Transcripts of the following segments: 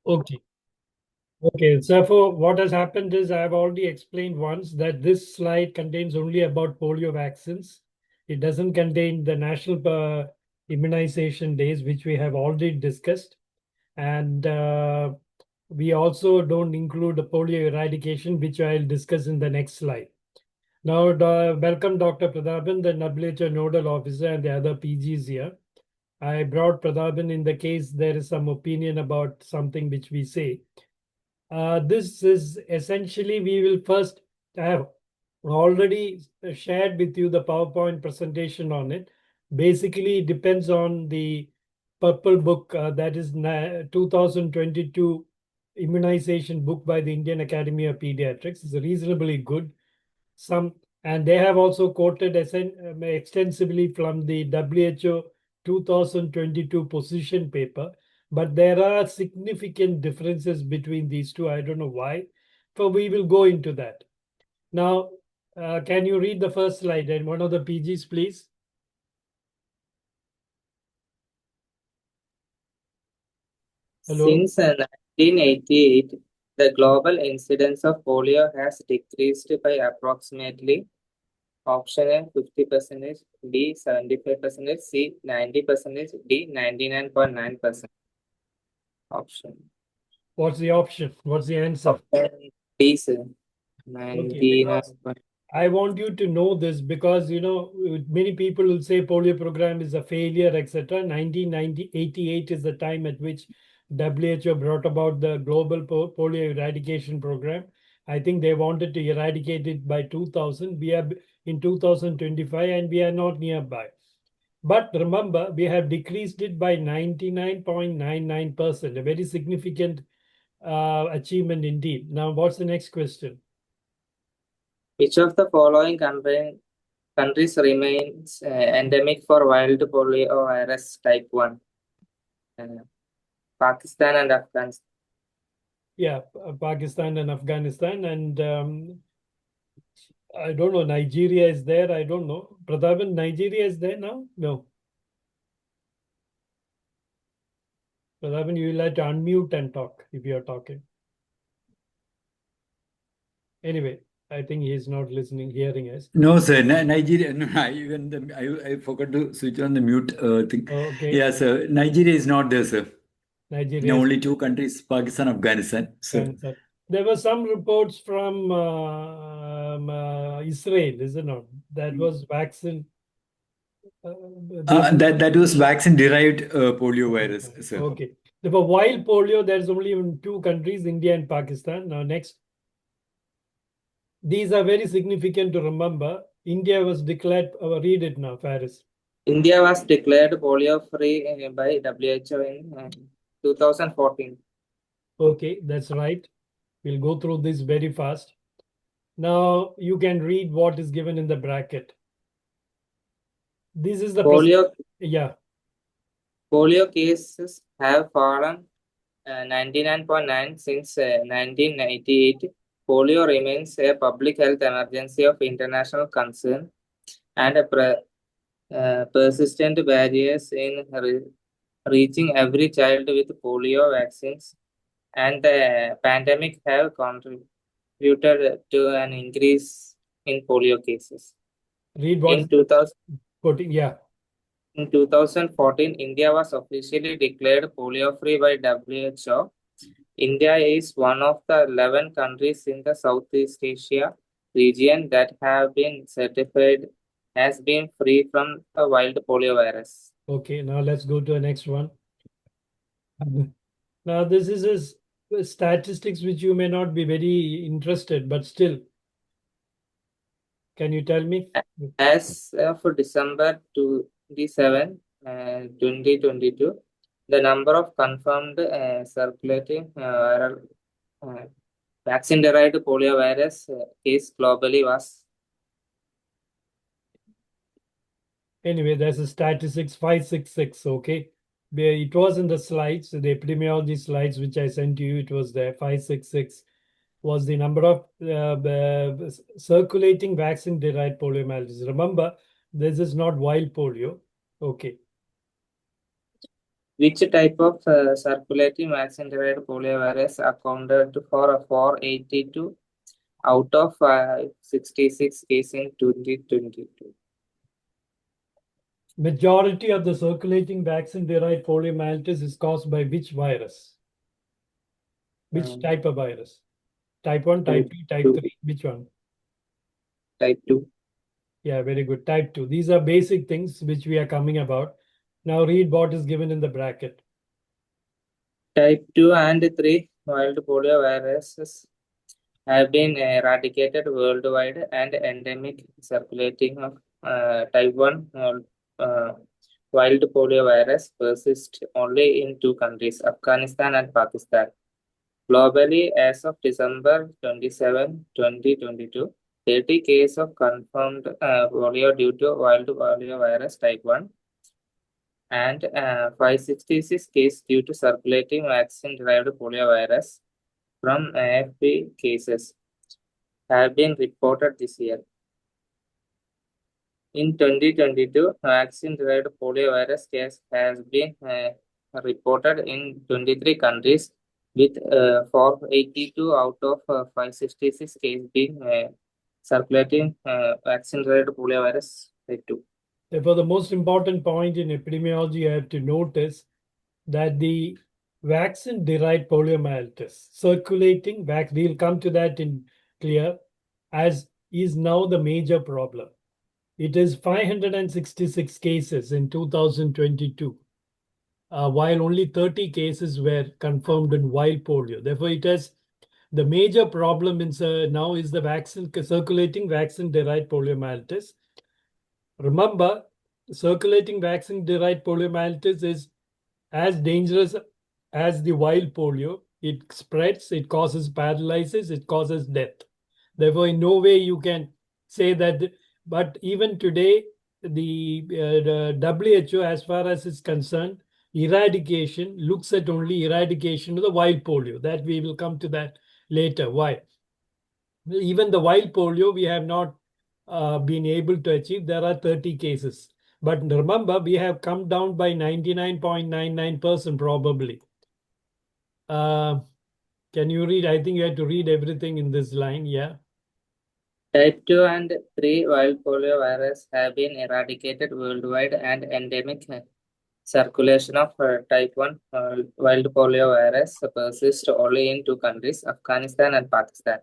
Okay. Okay. So for what has happened is I've already explained once that this slide contains only about polio vaccines. It doesn't contain the national immunization days, which we have already discussed. And we also don't include the polio eradication, which I'll discuss in the next slide. Now, welcome Dr. Pratapan, the WHO nodal officer, and the other PGs here. I brought Pratapan in the case there is some opinion about something which we say. This is essentially, we will first have already shared with you the PowerPoint presentation on it. Basically, it depends on the purple book that is 2022 immunization book by the Indian Academy of Pediatrics. It's reasonably good. And they have also quoted extensively from the WHO 2022 position paper. But there are significant differences between these two. I don't know why, but we will go into that. Now, can you read the first slide and one of the PGs, please? Hello? Since 1988, the global incidence of polio has decreased by approximately option A 50%, B 75%, C 90%, D 99.9%. Option. What's the option? What's the answer? Option D, sir. Okay, because 99. I want you to know this because, many people will say polio program is a failure, etc. 1988 is the time at which WHO brought about the global polio eradication program. I think they wanted to eradicate it by 2000. We are in 2025 and we are not nearby. But remember, we have decreased it by 99.99%, a very significant achievement indeed. Now, what's the next question? Which of the following countries remains endemic for wild polio virus type 1? Uh, Pakistan and Afghanistan. Yeah, Pakistan and Afghanistan. And I don't know, Nigeria is there. I don't know. Pradhavan, Nigeria is there now? No. Pradhavan, you will have to unmute and talk if you are talking. Anyway, I think he is not listening, hearing us. No, sir. Nigeria. No, I forgot to switch on the mute thing. Okay. Yeah, sir. Nigeria is not there, sir. Nigeria Only two countries, Pakistan, Afghanistan, sir. cancer. There were some reports from Israel, is it not? That was vaccine. That was vaccine-derived polio virus, sir. Okay. For wild polio, there's only in two countries, India and Pakistan. Now, next. These are very significant to remember. India was declared, read it now, Faris. India was declared polio-free by WHO in 2014. Okay, that's right. We'll go through this very fast. Now you can read what is given in the bracket. This is the Polio cases have fallen 99.9 since 1998. Polio remains a public health emergency of international concern, and persistent barriers in reaching every child with polio vaccines and the pandemic have contributed to an increase in polio cases. Read what In 2000, yeah. In 2014, India was officially declared polio-free by WHO. India is one of the 11 countries in the Southeast Asia region that have been certified as being free from the wild polio virus. Okay, now let's go to the next one. Now this is a statistics which you may not be very interested, but still. Can you tell me? As of December 27, 2022, the number of confirmed circulating viral vaccine-derived poliovirus case globally was. Anyway, there's a statistics 566. Okay, it was in the slides, the epidemiology slides which I sent to you. It was there. 566 was the number of circulating vaccine-derived poliomyelitis. Remember, this is not wild polio. Okay. Which type of circulating vaccine-derived poliovirus accounted for 482 out of 66 cases in 2022? Majority of the circulating vaccine-derived poliomyelitis is caused by which virus? Which type of virus? Type 1, type 2, type 3, which one? Type 2. Yeah, very good. Type 2. These are basic things which we are coming about. Now read what is given in the bracket. Type 2 and 3 wild polioviruses have been eradicated worldwide, and endemic circulating of type 1 wild poliovirus persists only in two countries, Afghanistan and Pakistan. Globally, as of December 27, 2022, 30 cases of confirmed polio due to wild poliovirus type 1 and 566 cases due to circulating vaccine-derived poliovirus from AFP cases have been reported this year. In 2022, vaccine-derived poliovirus case has been reported in 23 countries, with 482 out of 566 cases being circulating vaccine-derived poliovirus type 2. Therefore, the most important point in epidemiology you have to notice that the vaccine-derived poliomyelitis, circulating vaccine, we'll come to that in clear, as is now the major problem. It is 566 cases in 2022, while only 30 cases were confirmed in wild polio. Therefore, it has the major problem in now is the vaccine circulating vaccine-derived poliomyelitis. Remember, circulating vaccine-derived poliomyelitis is as dangerous as the wild polio. It spreads, it causes paralysis, it causes death. Therefore, in no way you can say that. But even today, the WHO, as far as is concerned, eradication looks at only eradication of the wild polio. That we will come to that later. Why? Even the wild polio, we have not been able to achieve. There are 30 cases. But remember, we have come down by 99.99% probably. Can you read? I think you have to read everything in this line. Yeah. Type 2 and 3 wild poliovirus have been eradicated worldwide, and endemic circulation of type 1 wild poliovirus persists only in two countries, Afghanistan and Pakistan.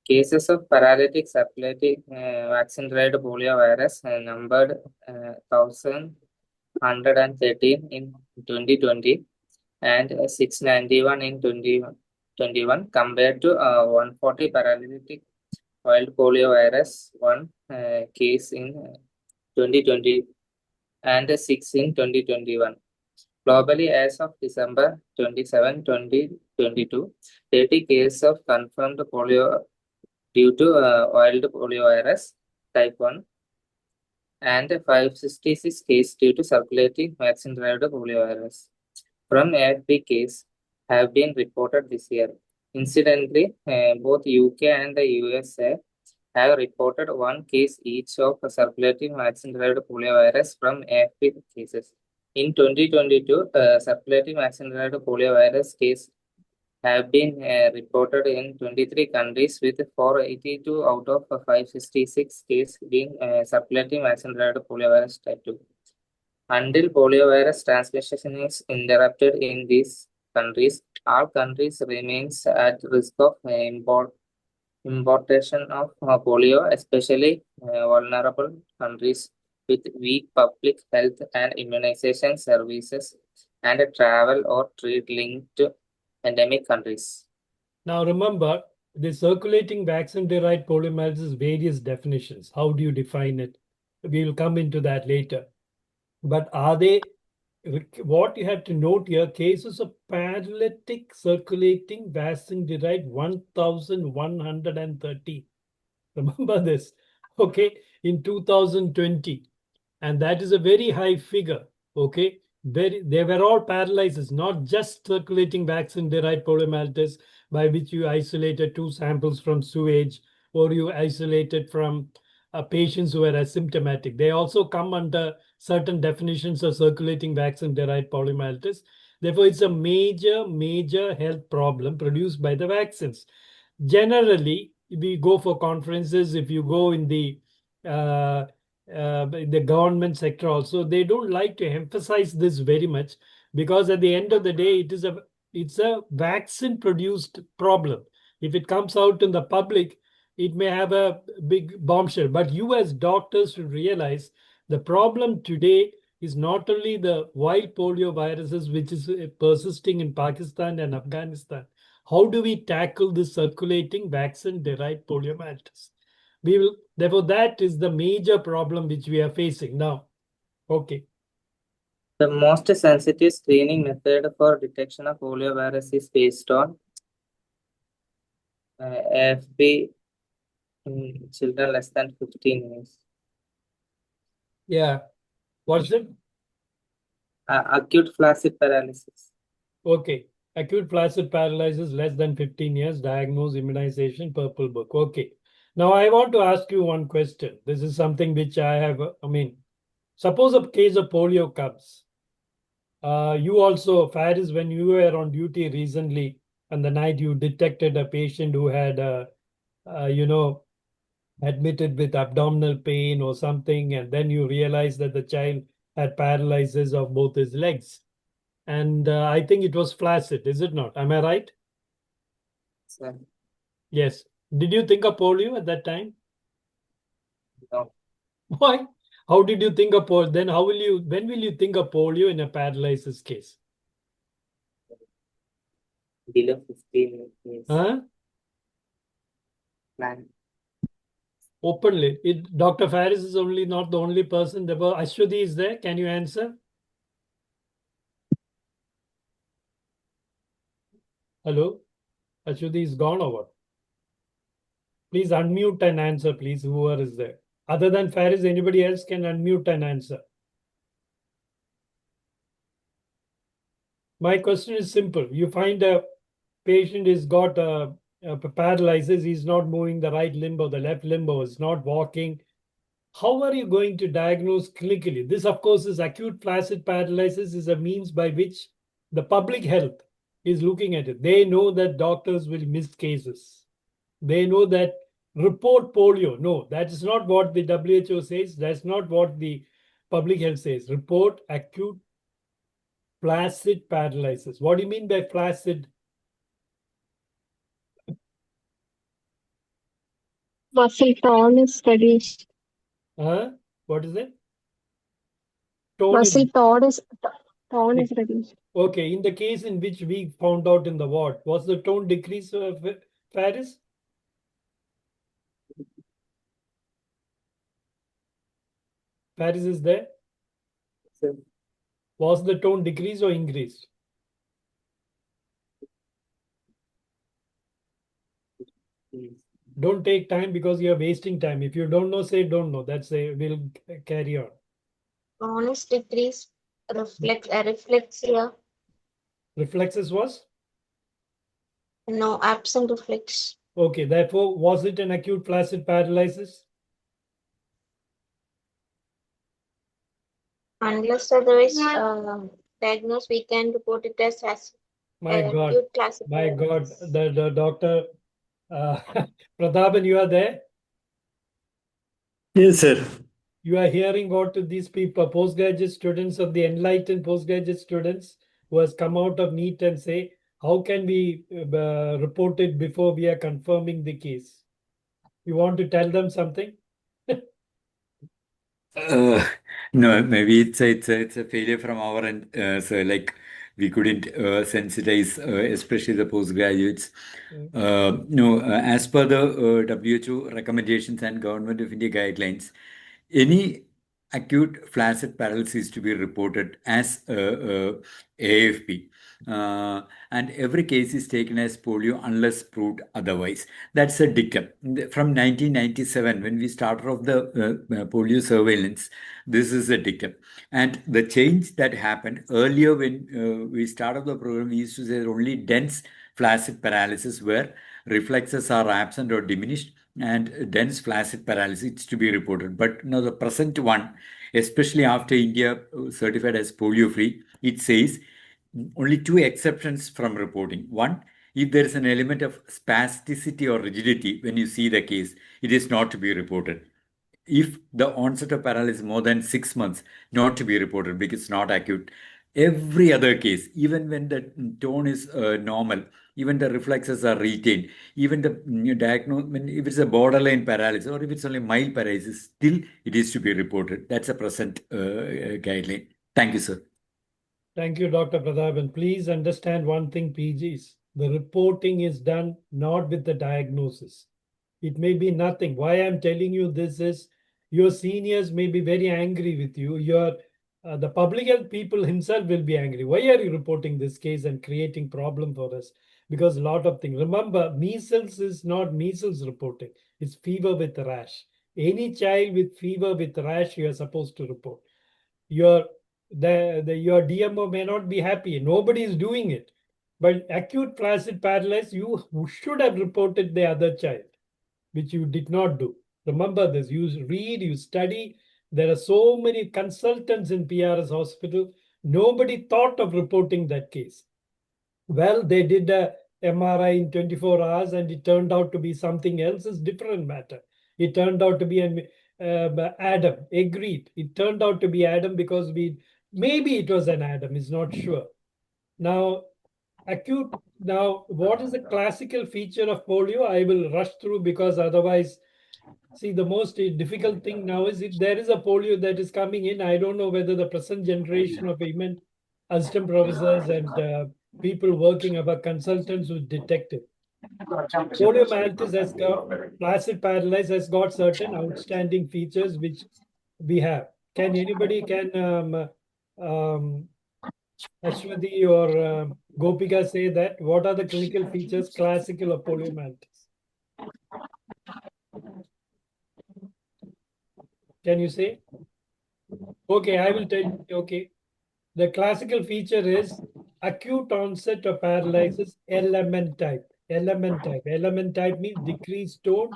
Cases of paralytic circulating vaccine-derived poliovirus numbered 1,113 in 2020 and 691 in 2021 compared to 140 paralytic wild poliovirus 1 case in 2020 and 6 in 2021. Globally, as of December 27, 2022, 30 cases of confirmed polio due to wild poliovirus type 1 and 566 cases due to circulating vaccine-derived poliovirus from AFP case have been reported this year. Incidentally, both UK and the USA have reported one case each of circulating vaccine-derived poliovirus from AFP cases. In 2022, circulating vaccine-derived poliovirus cases have been reported in 23 countries, with 482 out of 566 cases being circulating vaccine-derived poliovirus type 2. Until poliovirus transmission is interrupted in these countries, all countries remains at risk of importation of polio, especially vulnerable countries with weak public health and immunization services and travel or trade linked to endemic countries. Now remember, the circulating vaccine-derived poliomyelitis various definitions. How do you define it? We will come into that later. But are they, what you have to note here, cases of paralytic circulating vaccine-derived 1,130. Remember this, okay, in 2020. And that is a very high figure, okay? They were all paralysis, not just circulating vaccine-derived poliomyelitis, by which you isolated 2 samples from sewage, or you isolated from patients who are asymptomatic. They also come under certain definitions of circulating vaccine-derived poliomyelitis. Therefore, it's a major health problem produced by the vaccines. Generally, we go for conferences, if you go in the government sector also, they don't like to emphasize this very much, because at the end of the day, it's a vaccine produced problem. If it comes out in the public, it may have a big bombshell. But you as doctors should realize the problem today is not only the wild polio viruses, which is persisting in Pakistan and Afghanistan. How do we tackle this circulating vaccine-derived poliomyelitis? Therefore, that is the major problem which we are facing now. Okay. The most sensitive screening method for detection of poliovirus is based on AFP in children less than 15 years. Yeah. What's it? Acute flaccid paralysis. Okay. Acute flaccid paralysis less than 15 years, diagnose, immunization, purple book. Okay. Now, I want to ask you one question. This is something which suppose a case of polio comes. You also, Faris, when you were on duty recently, and the night you detected a patient who had, admitted with abdominal pain or something, and then you realized that the child had paralysis of both his legs. And I think it was flaccid, is it not? Am I right? Sir, Yes. Did you think of polio at that time? no, Why? How did you think of polio? Then when will you think of polio in a paralysis case? below 15 years. Huh? Plan. Openly. Dr. Faris is only not the only person. Ashwati is there. Can you answer? Hello? Ashwati is gone or what? Please unmute and answer, please, whoever is there. Other than Faris, anybody else can unmute and answer. My question is simple. You find a patient has got a paralysis. He's not moving the right limb or the left limb, or is not walking. How are you going to diagnose clinically? This, of course, is acute flaccid paralysis is a means by which the public health is looking at it. They know that doctors will miss cases. They know that report polio. No, that is not what the WHO says. That's not what the public health says. Report acute flaccid paralysis. What do you mean by flaccid? Muscle tone is reduced. What is it? Tone is Muscle tone is reduced. okay. In the case in which we found out in the ward, was the tone decrease Faris? Faris is there. Sir, Was the tone decreased or increased? please. Don't take time because you're wasting time. If you don't know, say don't know. We'll carry on. Tone is decreased. Reflexia. Reflexes was? No, absent reflex. Okay, therefore, was it an acute flaccid paralysis? Unless otherwise diagnosed, we can report it as My God, acute classic my God, paralysis. the doctor, Pratapan, you are there? Yes, sir. You are hearing what these people, postgraduate students of the enlightened postgraduate students who has come out of NEET and say, how can we report it before we are confirming the case? You want to tell them something? No, maybe it's a failure from our end. So like we couldn't sensitize, especially the postgraduates. No, as per the WHO recommendations and Government of India guidelines, any acute flaccid paralysis to be reported as AFP. And every case is taken as polio unless proved otherwise. That's a dictum. From 1997, when we started off the polio surveillance, this is a dictum. And the change that happened earlier when we started the program, we used to say only dense flaccid paralysis where reflexes are absent or diminished and dense flaccid paralysis to be reported. But now the present one, especially after India certified as polio free. It says only two exceptions from reporting. One, if there is an element of spasticity or rigidity when you see the case, it is not to be reported. If the onset of paralysis is more than 6 months, not to be reported because it's not acute. Every other case, even when the tone is normal, even the reflexes are retained, even the if it's a borderline paralysis or if it's only mild paralysis, still it is to be reported. That's a present guideline. Thank you, sir. Thank you, Dr. Pratapan. Please understand one thing, PGs. The reporting is done not with the diagnosis. It may be nothing. Why I'm telling you this is your seniors may be very angry with you. The public health people himself will be angry. Why are you reporting this case and creating problem for us? Because a lot of things. Remember, measles is not measles reporting. It's fever with rash. Any child with fever with rash, you are supposed to report. Your your DMO may not be happy. Nobody is doing it. But acute flaccid paralysis, you should have reported the other child, which you did not do. Remember this. You read, you study. There are so many consultants in PRS hospital. Nobody thought of reporting that case. Well, they did a MRI in 24 hours and it turned out to be something else. It's different matter. It turned out to be an Adam. Agreed. It turned out to be Adam because maybe it was an Adam. It's not sure. Now, what is the classical feature of polio? I will rush through because otherwise, see, the most difficult thing now is if there is a polio that is coming in, I don't know whether the present generation of even assistant professors and people working about consultants would detect it. Poliomyelitis has got flaccid paralysis has got certain outstanding features which we have. Can anybody Ashwati or Gopika say that? What are the clinical features classical of poliomyelitis? Can you say? Okay, I will tell you. Okay. The classical feature is acute onset of paralysis, element type. Element type. Element type means decreased tone,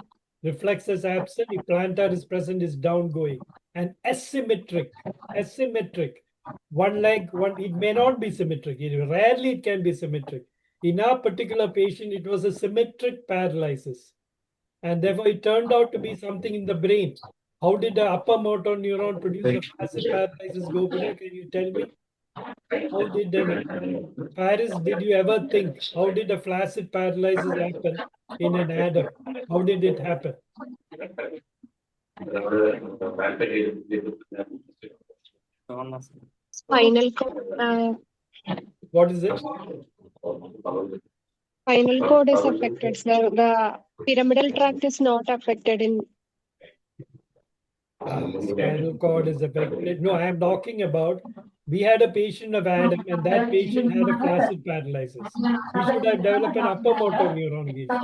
reflexes absent. If plantar is present, is downgoing. And asymmetric. Asymmetric. One leg, it may not be symmetric. Rarely it can be symmetric. In our particular patient, it was a symmetric paralysis. And therefore, it turned out to be something in the brain. How did the upper motor neuron produce the flaccid paralysis, Gopika? Can you tell me? How did Paris, did you ever think, how did a flaccid paralysis happen in an Adam? How did it happen? Spinal cord. What is it? Spinal cord is affected. So the pyramidal tract is not affected in. Spinal cord is affected. No, I am talking about we had a patient of Adam and that patient had a flaccid paralysis. He should have developed an upper motor neuron lesion.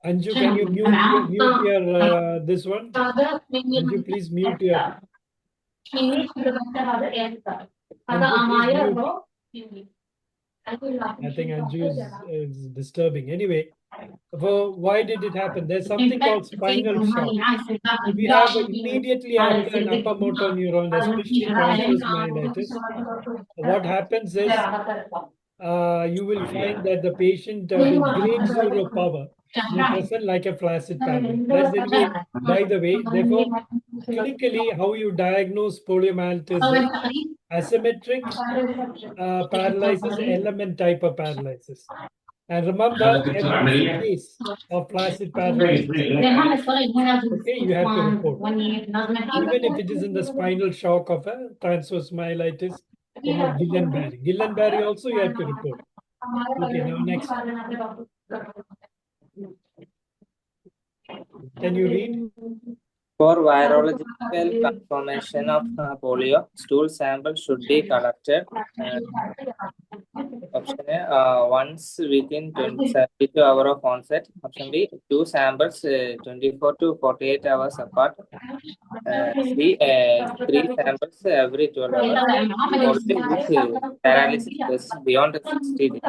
Anju, can you mute your this one? Anju, please mute your. Anju, please mute. I think Anju is disturbing. Anyway, why did it happen? There's something called spinal shock. If you have immediately after an upper motor neuron, especially transverse myelitis, what happens is you will find that the patient with grade 0 power may present like a flaccid paralysis. That's anyway, by the way, therefore, clinically, how you diagnose poliomyelitis is asymmetric paralysis, element type of paralysis. And remember, every case of flaccid paralysis, okay, you have to report. Even if it is in the spinal shock of a transverse myelitis or Guillain-Barré. Guillain-Barré also you have to report. Okay, now next. Can you read? For virological confirmation of polio, stool sample should be collected option A, once within 72 hours of onset. Option B, 2 samples 24 to 48 hours apart. C, 3 samples every 12 hours. Polio paralysis is beyond 60 days.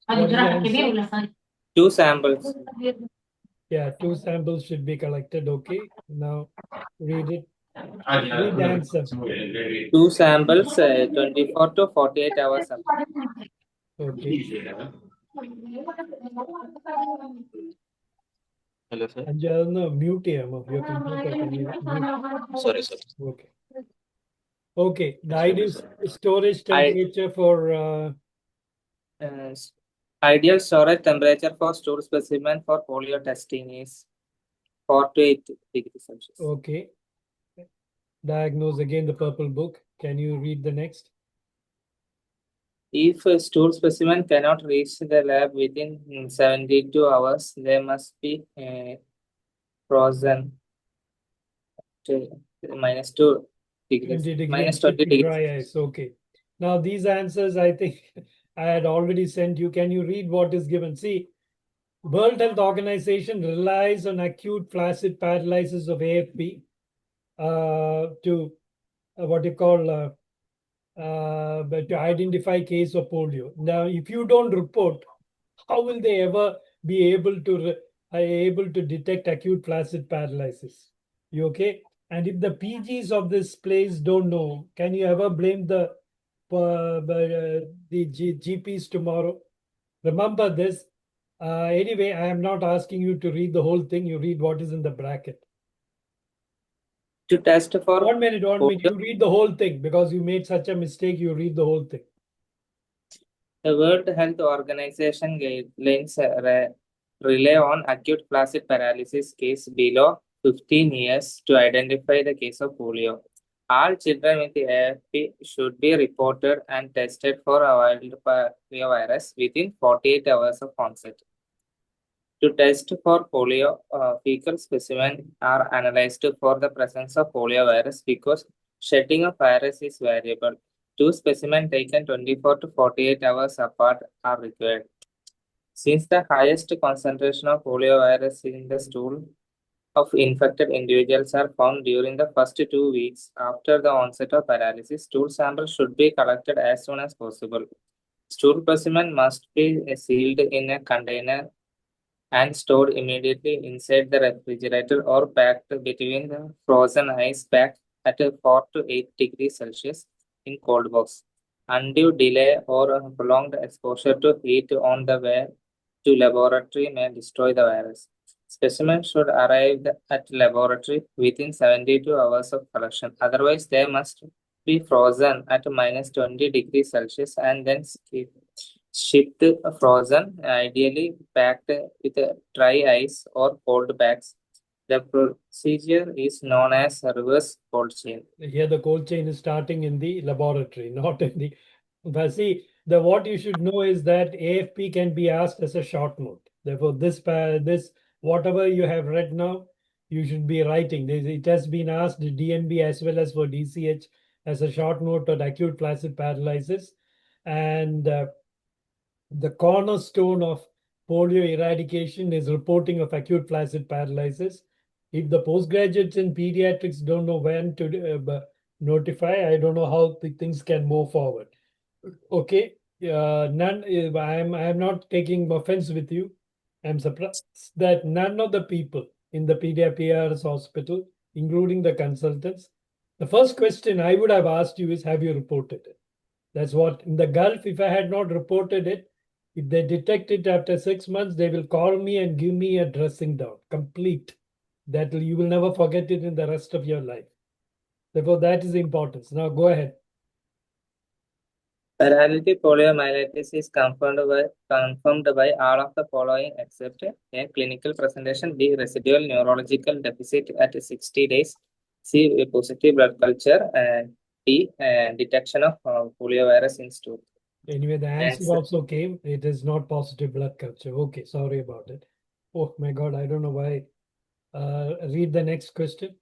What is the answer? 2 samples. Yeah, 2 samples should be collected. Okay, now read it. Read the answer. 2 samples, 24 to 48 hours apart. Okay. Hello, sir. Anjana, mute of your computer. Can you mute? Sorry, sir. Okay. Okay. The Yes, ideal sir. storage temperature for Uh, Ideal storage temperature for stool specimen for polio testing is 4 to 8 degrees Celsius. okay. Diagnose again the purple book. Can you read the next? If a stool specimen cannot reach the lab within 72 hours, they must be frozen to -2 degrees, 20 degrees, minus 20 keep degrees. dry ice. Okay. Now these answers, I think I had already sent you. Can you read what is given? See, World Health Organization relies on acute flaccid paralysis of AFP to what you call but to identify case of polio. Now, if you don't report, how will they ever be able to detect acute flaccid paralysis? You okay? And if the PGs of this place don't know, can you ever blame the GPs tomorrow? Remember this. Anyway, I am not asking you to read the whole thing. You read what is in the bracket. To test for 1 minute, 1 minute. polio, You read the whole thing because you made such a mistake. You read the whole thing. the World Health Organization guidelines rely on acute flaccid paralysis case below 15 years to identify the case of polio. All children with AFP should be reported and tested for a wild polio virus within 48 hours of onset. To test for polio, fecal specimens are analyzed for the presence of polio virus because shedding of virus is variable. 2 specimens taken 24 to 48 hours apart are required. Since the highest concentration of polio virus in the stool of infected individuals are found during the first 2 weeks after the onset of paralysis, stool samples should be collected as soon as possible. Stool specimen must be sealed in a container and stored immediately inside the refrigerator or packed between the frozen ice pack at 4 to 8 degrees Celsius in cold box. Undue delay or prolonged exposure to heat on the way to laboratory may destroy the virus. Specimens should arrive at laboratory within 72 hours of collection. Otherwise, they must be frozen at -20 degrees Celsius and then shipped frozen, ideally packed with dry ice or cold bags. The procedure is known as reverse cold chain. Here the cold chain is starting in the laboratory, not in the. But see, the what you should know is that AFP can be asked as a short note. Therefore, this whatever you have read now, you should be writing. It has been asked DNB as well as for DCH as a short note on acute flaccid paralysis, and the cornerstone of polio eradication is reporting of acute flaccid paralysis. If the postgraduates in pediatrics don't know when to notify, I don't know how the things can move forward. Okay, none. I am not taking offense with you. I'm surprised that none of the people in the PRS hospital, including the consultants, the first question I would have asked you is, have you reported it? That's what in the Gulf, if I had not reported it, if they detect it after 6 months, they will call me and give me a dressing down, complete. That you will never forget it in the rest of your life. Therefore, that is the importance. Now go ahead. Paralytic poliomyelitis is confirmed by all of the following except a clinical presentation, B, residual neurological deficit at 60 days, C, a positive blood culture, and D, detection of poliovirus in stool. Anyway, the answer also came. It is not positive blood culture. Okay, sorry about it. Oh my God, I don't know why. Read the next question.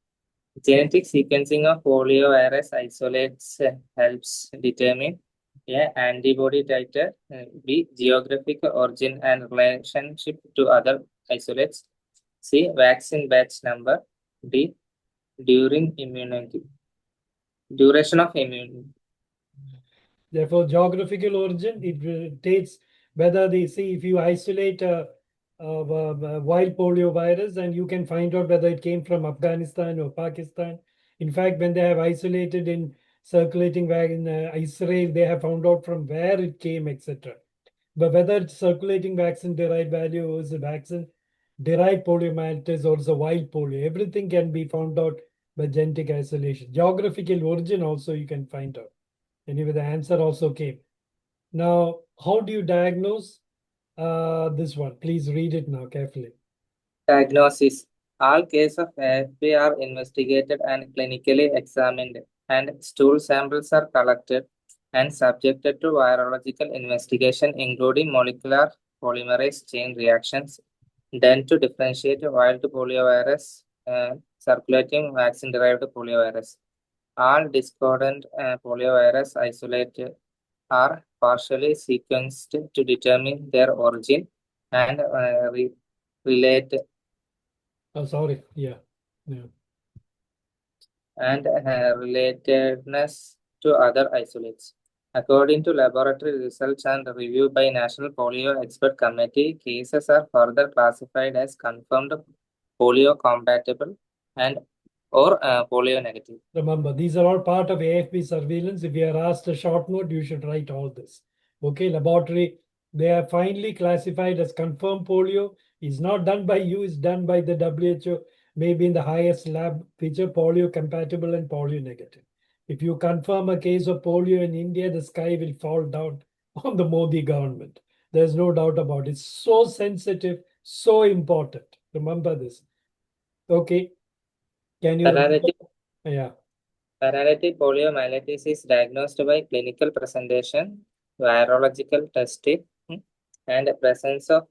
Genetic sequencing of poliovirus isolates helps determine A, antibody titer, B, geographic origin and relationship to other isolates, C, vaccine batch number, D, duration of immunity. Therefore, geographical origin, it takes whether they see if you isolate wild polio virus, and you can find out whether it came from Afghanistan or Pakistan. In fact, when they have isolated in circulating in Israel, they have found out from where it came, etc. But whether it's circulating vaccine-derived value or is a vaccine-derived poliomyelitis or is a wild polio, everything can be found out by genetic isolation. Geographical origin also you can find out. Anyway, the answer also came. Now, how do you diagnose this one? Please read it now carefully. Diagnosis. All cases of AFP are investigated and clinically examined, and stool samples are collected and subjected to virological investigation, including molecular polymerase chain reactions, done to differentiate wild poliovirus and circulating vaccine-derived poliovirus. All discordant poliovirus isolated are partially sequenced to determine their origin and relate Oh, sorry. Yeah. and relatedness to other isolates. According to laboratory results and review by National Polio Expert Committee, cases are further classified as confirmed polio compatible and or polio negative. Remember, these are all part of AFP surveillance. If you are asked a short note, you should write all this. Okay, laboratory, they are finally classified as confirmed polio. It's not done by you, it's done by the WHO, maybe in the highest lab feature, polio compatible and polio negative. If you confirm a case of polio in India, the sky will fall down on the Modi government. There's no doubt about it. It's so sensitive, so important. Remember this. Okay. Can you remember? Yeah. Paralytic poliomyelitis is diagnosed by clinical presentation, virological testing, and presence of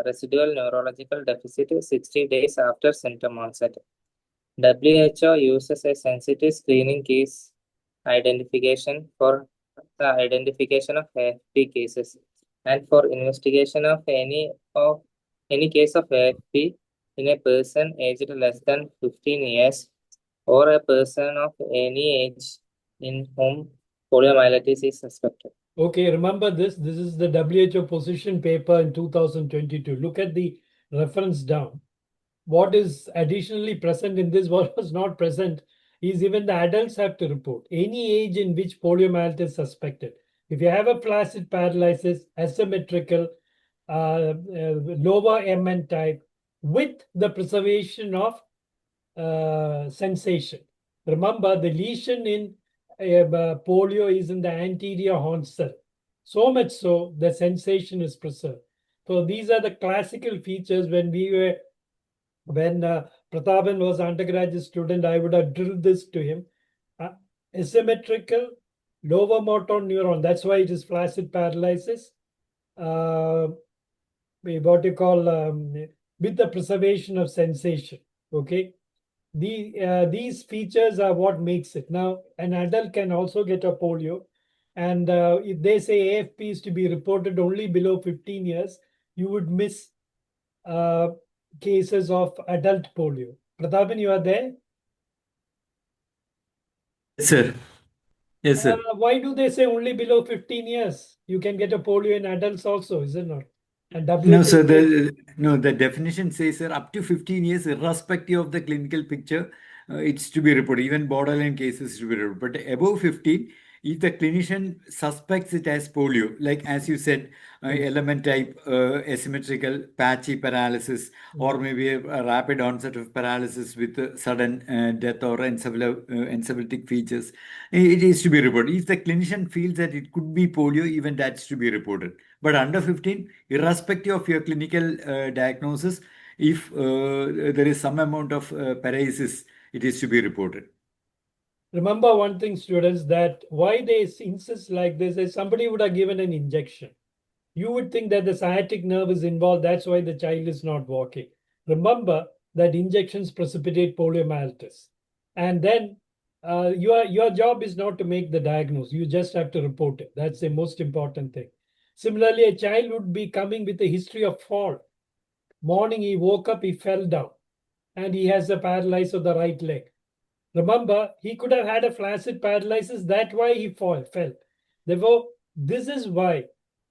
residual neurological deficit 60 days after symptom onset. WHO uses a sensitive screening case identification for the identification of AFP cases and for investigation of any case of AFP in a person aged less than 15 years or a person of any age in whom poliomyelitis is suspected. Okay, remember this. This is the WHO position paper in 2022. Look at the reference down. What is additionally present in this, what was not present, is even the adults have to report any age in which poliomyelitis is suspected. If you have a flaccid paralysis, asymmetrical, lower MN type, with the preservation of sensation. Remember, the lesion in polio is in the anterior horn cell. So much so, the sensation is preserved. So these are the classical features when Pratapan was undergraduate student, I would have drilled this to him. Asymmetrical, lower motor neuron, that's why it is flaccid paralysis. What you call with the preservation of sensation. Okay. These features are what makes it. Now, an adult can also get a polio. And if they say AFP is to be reported only below 15 years, you would miss cases of adult polio. Pratapan, you are there? Yes, sir. Yes, sir. Why do they say only below 15 years? You can get a polio in adults also, is it not? And No, sir. The definition says, sir, up to 15 years, irrespective of the clinical picture, it's to be reported. Even borderline cases to be reported. But above 15, if the clinician suspects it as polio, like as you said, element type, asymmetrical, patchy paralysis, or maybe a rapid onset of paralysis with sudden death or encephalitic features, it is to be reported. If the clinician feels that it could be polio, even that's to be reported. But under 15, irrespective of your clinical diagnosis, if there is some amount of paralysis, it is to be reported. Remember one thing, students, that why they insist like this is somebody would have given an injection. You would think that the sciatic nerve is involved. That's why the child is not walking. Remember that injections precipitate poliomyelitis. And then your job is not to make the diagnosis. You just have to report it. That's the most important thing. Similarly, a child would be coming with a history of fall. Morning, he woke up, he fell down, and he has a paralysis of the right leg. Remember, he could have had a flaccid paralysis. That's why he fell. Therefore, this is why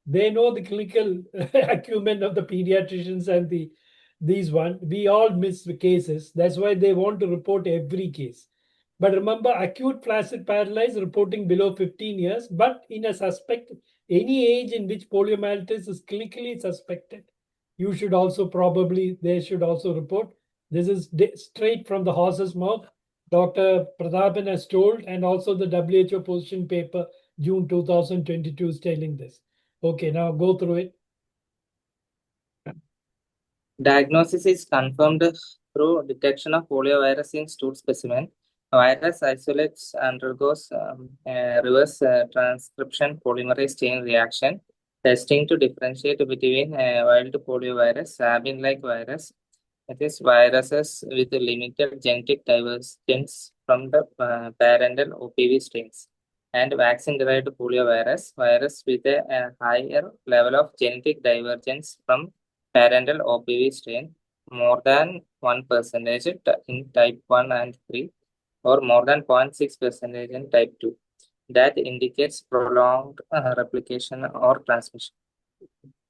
They know the clinical acumen of the pediatricians and these one. We all miss the cases. That's why they want to report every case. But remember, acute flaccid paralysis reporting below 15 years, but in a suspect, any age in which poliomyelitis is clinically suspected, you should also probably, they should also report. This is straight from the horse's mouth. Dr. Pratapan has told, and also the WHO position paper, June 2022, is telling this. Okay, now go through it. Diagnosis is confirmed through detection of poliovirus in stool specimen. Virus isolates undergoes reverse transcription polymerase chain reaction. Testing to differentiate between wild poliovirus, sabin-like virus, that is viruses with limited genetic divergence from the parental OPV strains, and vaccine-derived poliovirus, virus with a higher level of genetic divergence from parental OPV strain, more than 1% in type 1 and 3, or more than 0.6% in type 2. That indicates prolonged replication or transmission.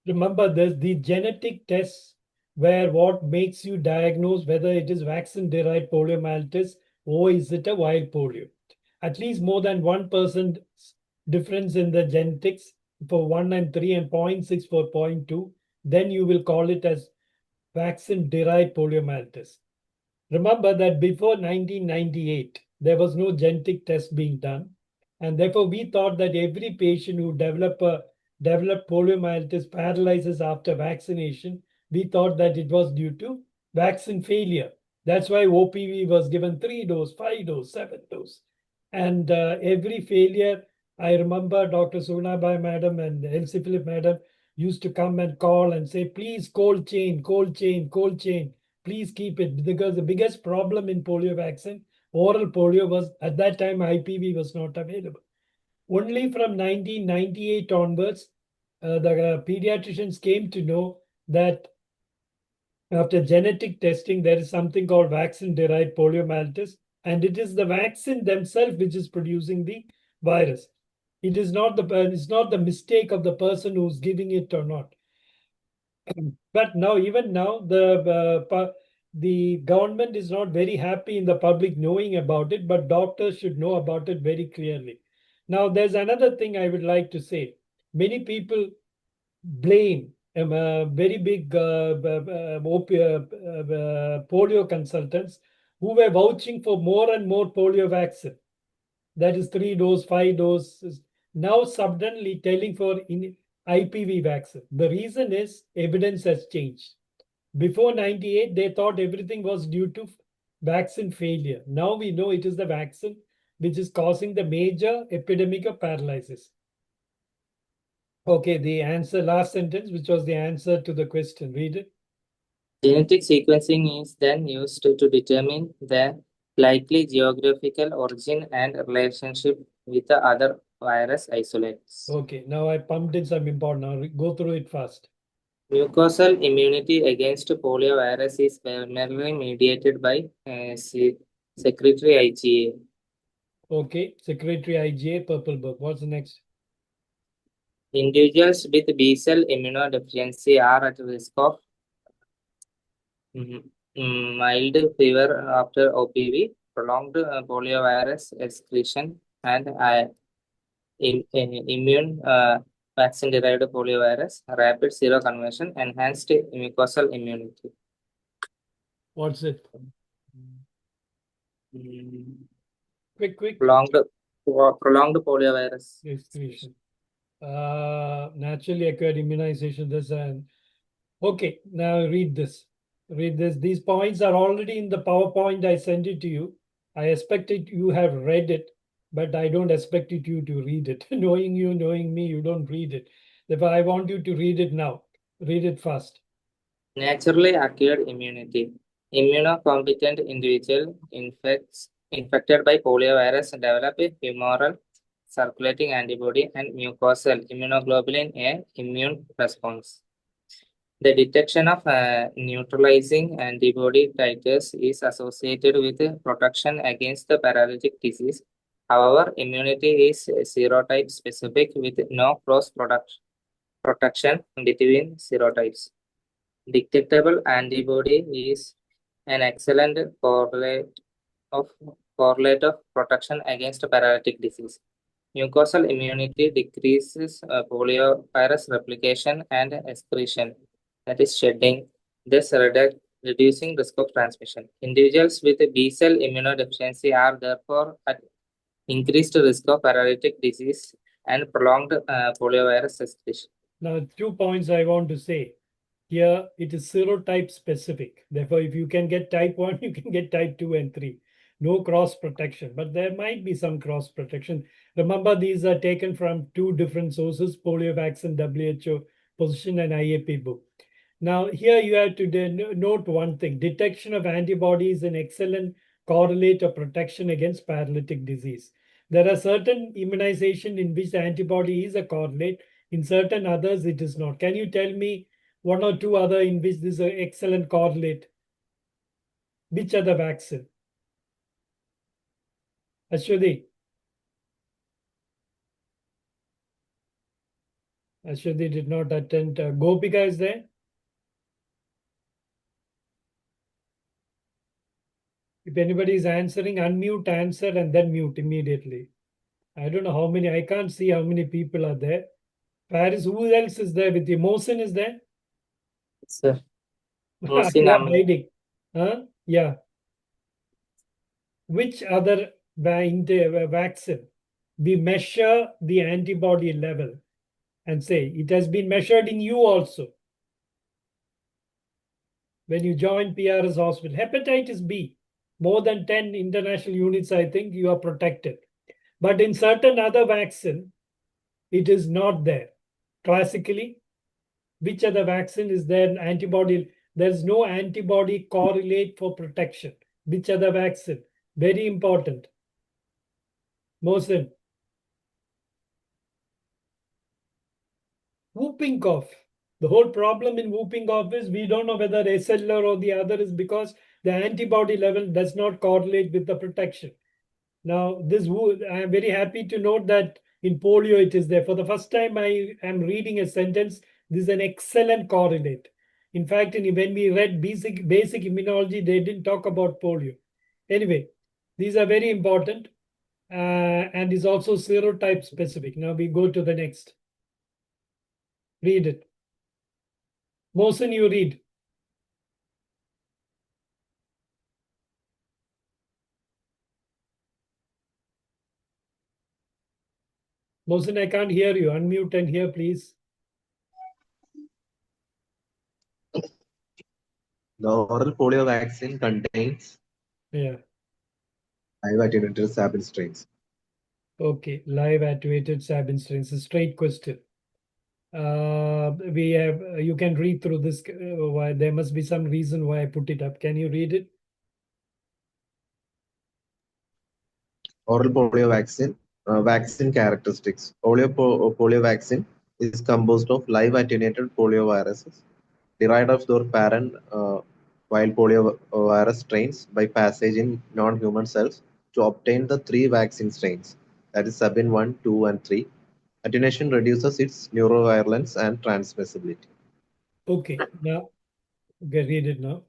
Remember, there's the genetic tests where what makes you diagnose whether it is vaccine-derived poliomyelitis or is it a wild polio. At least more than 1% difference in the genetics for 1 and 3 and 0.6 for 0.2, then you will call it as vaccine-derived poliomyelitis. Remember that before 1998, there was no genetic test being done. And therefore, we thought that every patient who developed poliomyelitis paralysis after vaccination, we thought that it was due to vaccine failure. That's why OPV was given 3 dose, 5 dose, 7 dose. And every failure, I remember Dr. Sunabai madam and Elsie Philip madam used to come and call and say, please cold chain, cold chain, cold chain. Please keep it, because the biggest problem in polio vaccine, oral polio, was at that time IPV was not available. Only from 1998 onwards, the pediatricians came to know that after genetic testing, there is something called vaccine-derived poliomyelitis, and it is the vaccine themselves which is producing the virus. It is not the mistake of the person who's giving it or not. But now, even now, the government is not very happy in the public knowing about it, but doctors should know about it very clearly. Now, there's another thing I would like to say. Many people blame very big polio consultants who were vouching for more and more polio vaccine. That is 3 dose, 5 doses. Now suddenly telling for IPV vaccine. The reason is evidence has changed. Before 98, they thought everything was due to vaccine failure. Now we know it is the vaccine which is causing the major epidemic of paralysis. Okay, the answer, last sentence, which was the answer to the question. Read it. Genetic sequencing is then used to determine the likely geographical origin and relationship with the other virus isolates. Okay, now I pumped in some important. Now go through it fast. Mucosal immunity against poliovirus is primarily mediated by secretory IgA. Okay, secretory IgA, purple book. What's the next? Individuals with B-cell immunodeficiency are at risk of mild fever after OPV, prolonged poliovirus excretion, and immune vaccine-derived poliovirus, rapid seroconversion, enhanced mucosal immunity. What's it? Quick. Prolonged poliovirus Excretion. Naturally acquired immunization. This and okay. Now read this. Read this. These points are already in the PowerPoint. I sent it to you. I expected you have read it, but I don't expect you to read it. Knowing you, knowing me, you don't read it. Therefore, I want you to read it now. Read it fast. Naturally acquired immunity. Immunocompetent individual infected by poliovirus develop a humoral circulating antibody and mucosal immunoglobulin A immune response. The detection of neutralizing antibody titers is associated with protection against the paralytic disease. However, immunity is serotype specific with no cross production. protection between serotypes. Detectable antibody is an excellent correlate of protection against paralytic disease. Mucosal immunity decreases poliovirus replication and excretion, that is shedding, thus reducing risk of transmission. Individuals with B cell immunodeficiency are therefore at increased risk of paralytic disease and prolonged poliovirus excretion. Now, 2 points I want to say. Here, it is serotype specific. Therefore, if you can get type 1, you can get type 2 and 3. No cross protection, but there might be some cross protection. Remember, these are taken from 2 different sources, polio vaccine, WHO position, and IAP book. Now, here you have to note one thing. Detection of antibodies is an excellent correlate of protection against paralytic disease. There are certain immunization in which the antibody is a correlate. In certain others, it is not. Can you tell me 1 or 2 other in which this is an excellent correlate? Which other vaccine? Ashwati. Ashwati did not attend. Gopika is there? If anybody is answering, unmute, answer, and then mute immediately. I don't know how many. I can't see how many people are there. Paris, who else is there with you? Mohsin is there? Sir, Mohsin You are Ahmed. hiding. Huh? Yeah. Which other vaccine? We measure the antibody level and say it has been measured in you also. When you join PRS hospital, hepatitis B, more than 10 international units, I think you are protected. But in certain other vaccine, it is not there. Classically, which other vaccine is there? Antibody, there's no antibody correlate for protection. Which other vaccine? Very important. Mohsen. Whooping cough. The whole problem in whooping cough is we don't know whether SLR or the other is because the antibody level does not correlate with the protection. Now, I am very happy to note that in polio it is there. For the first time, I am reading a sentence. This is an excellent correlate. In fact, when we read basic immunology, they didn't talk about polio. Anyway, these are very important and is also serotype specific. Now we go to the next. Read it. Mohsen, you read. Mohsen, I can't hear you. Unmute and hear, please. The oral polio vaccine contains Yeah. live attenuated sabin strains. Okay. Live attenuated sabin strains. A straight question. We have. You can read through this. Why there must be some reason why I put it up. Can you read it? Oral polio vaccine. Vaccine characteristics. Polio vaccine is composed of live attenuated polioviruses derived of their parent wild poliovirus strains by passage in non-human cells to obtain the 3 vaccine strains, that is sabin 1, 2, and 3. Attenuation reduces its neurovirulence and transmissibility. Okay. Now, okay, read it now.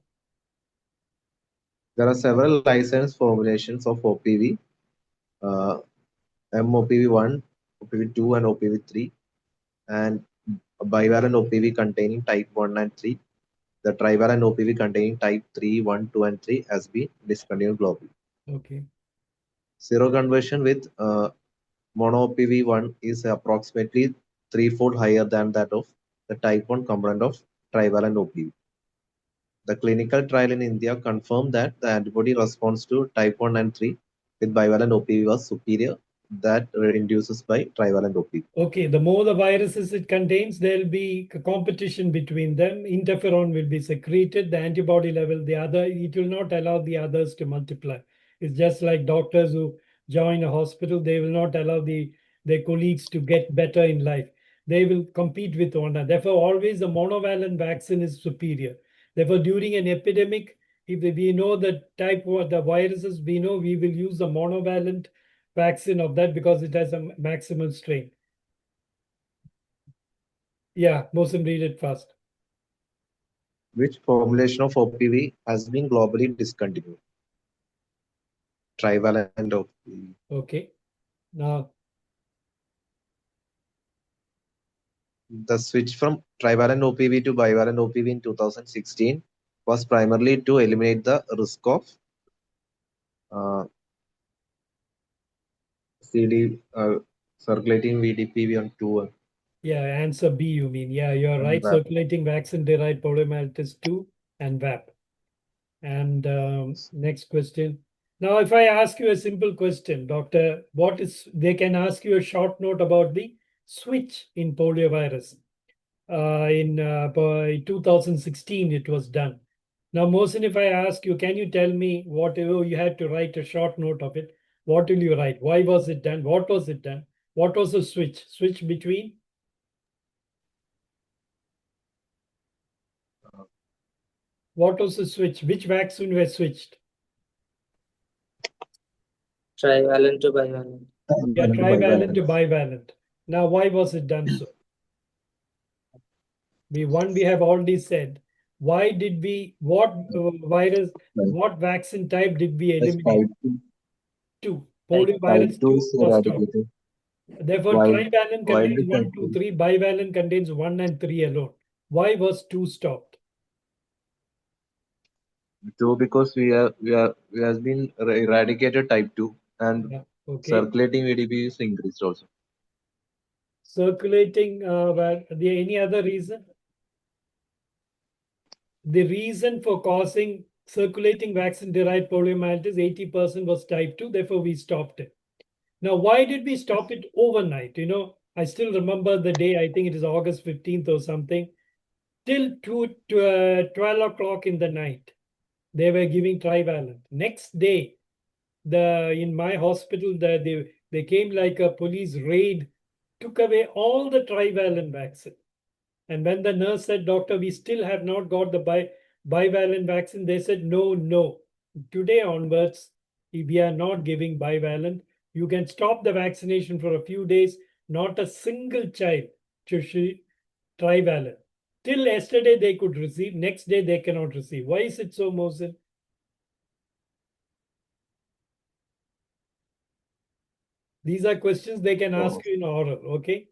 There are several licensed formulations of OPV, MOPV1, OPV2, and OPV3, and a bivalent OPV containing type 1 and 3. The trivalent OPV containing type 3, 1, 2, and 3 has been discontinued globally. Okay. Seroconversion with mono OPV1 is approximately 3-fold higher than that of the type 1 component of trivalent OPV. The clinical trial in India confirmed that the antibody response to type 1 and 3 with bivalent OPV was superior that induces by trivalent OPV. Okay, the more the viruses it contains, there will be competition between them. Interferon will be secreted, the antibody level, it will not allow the others to multiply. It's just like doctors who join a hospital, they will not allow their colleagues to get better in life. They will compete with one another. Therefore, always the monovalent vaccine is superior. Therefore, during an epidemic, if we know the the viruses, we know we will use the monovalent vaccine of that because it has a maximum strain. Yeah, Mohsen, read it fast. Which formulation of OPV has been globally discontinued? Trivalent OPV. Okay. Now, The switch from trivalent OPV to bivalent OPV in 2016 was primarily to eliminate the risk of CD circulating VDPV on 2 yeah, answer B, you mean. Yeah, you're right. VAP. Circulating vaccine-derived poliomyelitis 2 and VAP. And next question. Now, if I ask you a simple question, doctor, they can ask you a short note about the switch in poliovirus. By 2016, it was done. Now, Mohsin, if I ask you, can you tell me whatever you had to write a short note of it? What will you write? Why was it done? What was it done? What was the switch? Switch between? What was the switch? Which vaccine were switched? Trivalent to bivalent. Yeah, trivalent to Bivalent. bivalent. Now, why was it done so? We have already said. Why did we, what virus, what vaccine type did we eliminate? Two. Poliovirus Type 2 2 is was stopped. eradicated. Therefore, Why? trivalent Why contains did 1, type 2, 2? 3. Bivalent contains 1 and 3 alone. Why was 2 stopped? 2 because we has been eradicated type 2 and Yeah, okay. circulating VDP is increased also. Circulating, any other reason? The reason for causing circulating vaccine-derived poliomyelitis, 80% was type 2. Therefore, we stopped it. Now, why did we stop it overnight? I still remember the day, I think it is August 15th or something, till 12 o'clock in the night. They were giving trivalent. Next day, in my hospital, they came like a police raid, took away all the trivalent vaccine. And when the nurse said, Doctor, we still have not got the bivalent vaccine, they said, no. Today onwards, if we are not giving bivalent, you can stop the vaccination for a few days. Not a single child should trivalent. Till yesterday, they could receive. Next day, they cannot receive. Why is it so, Mohsen? These are questions they can ask you in oral, okay?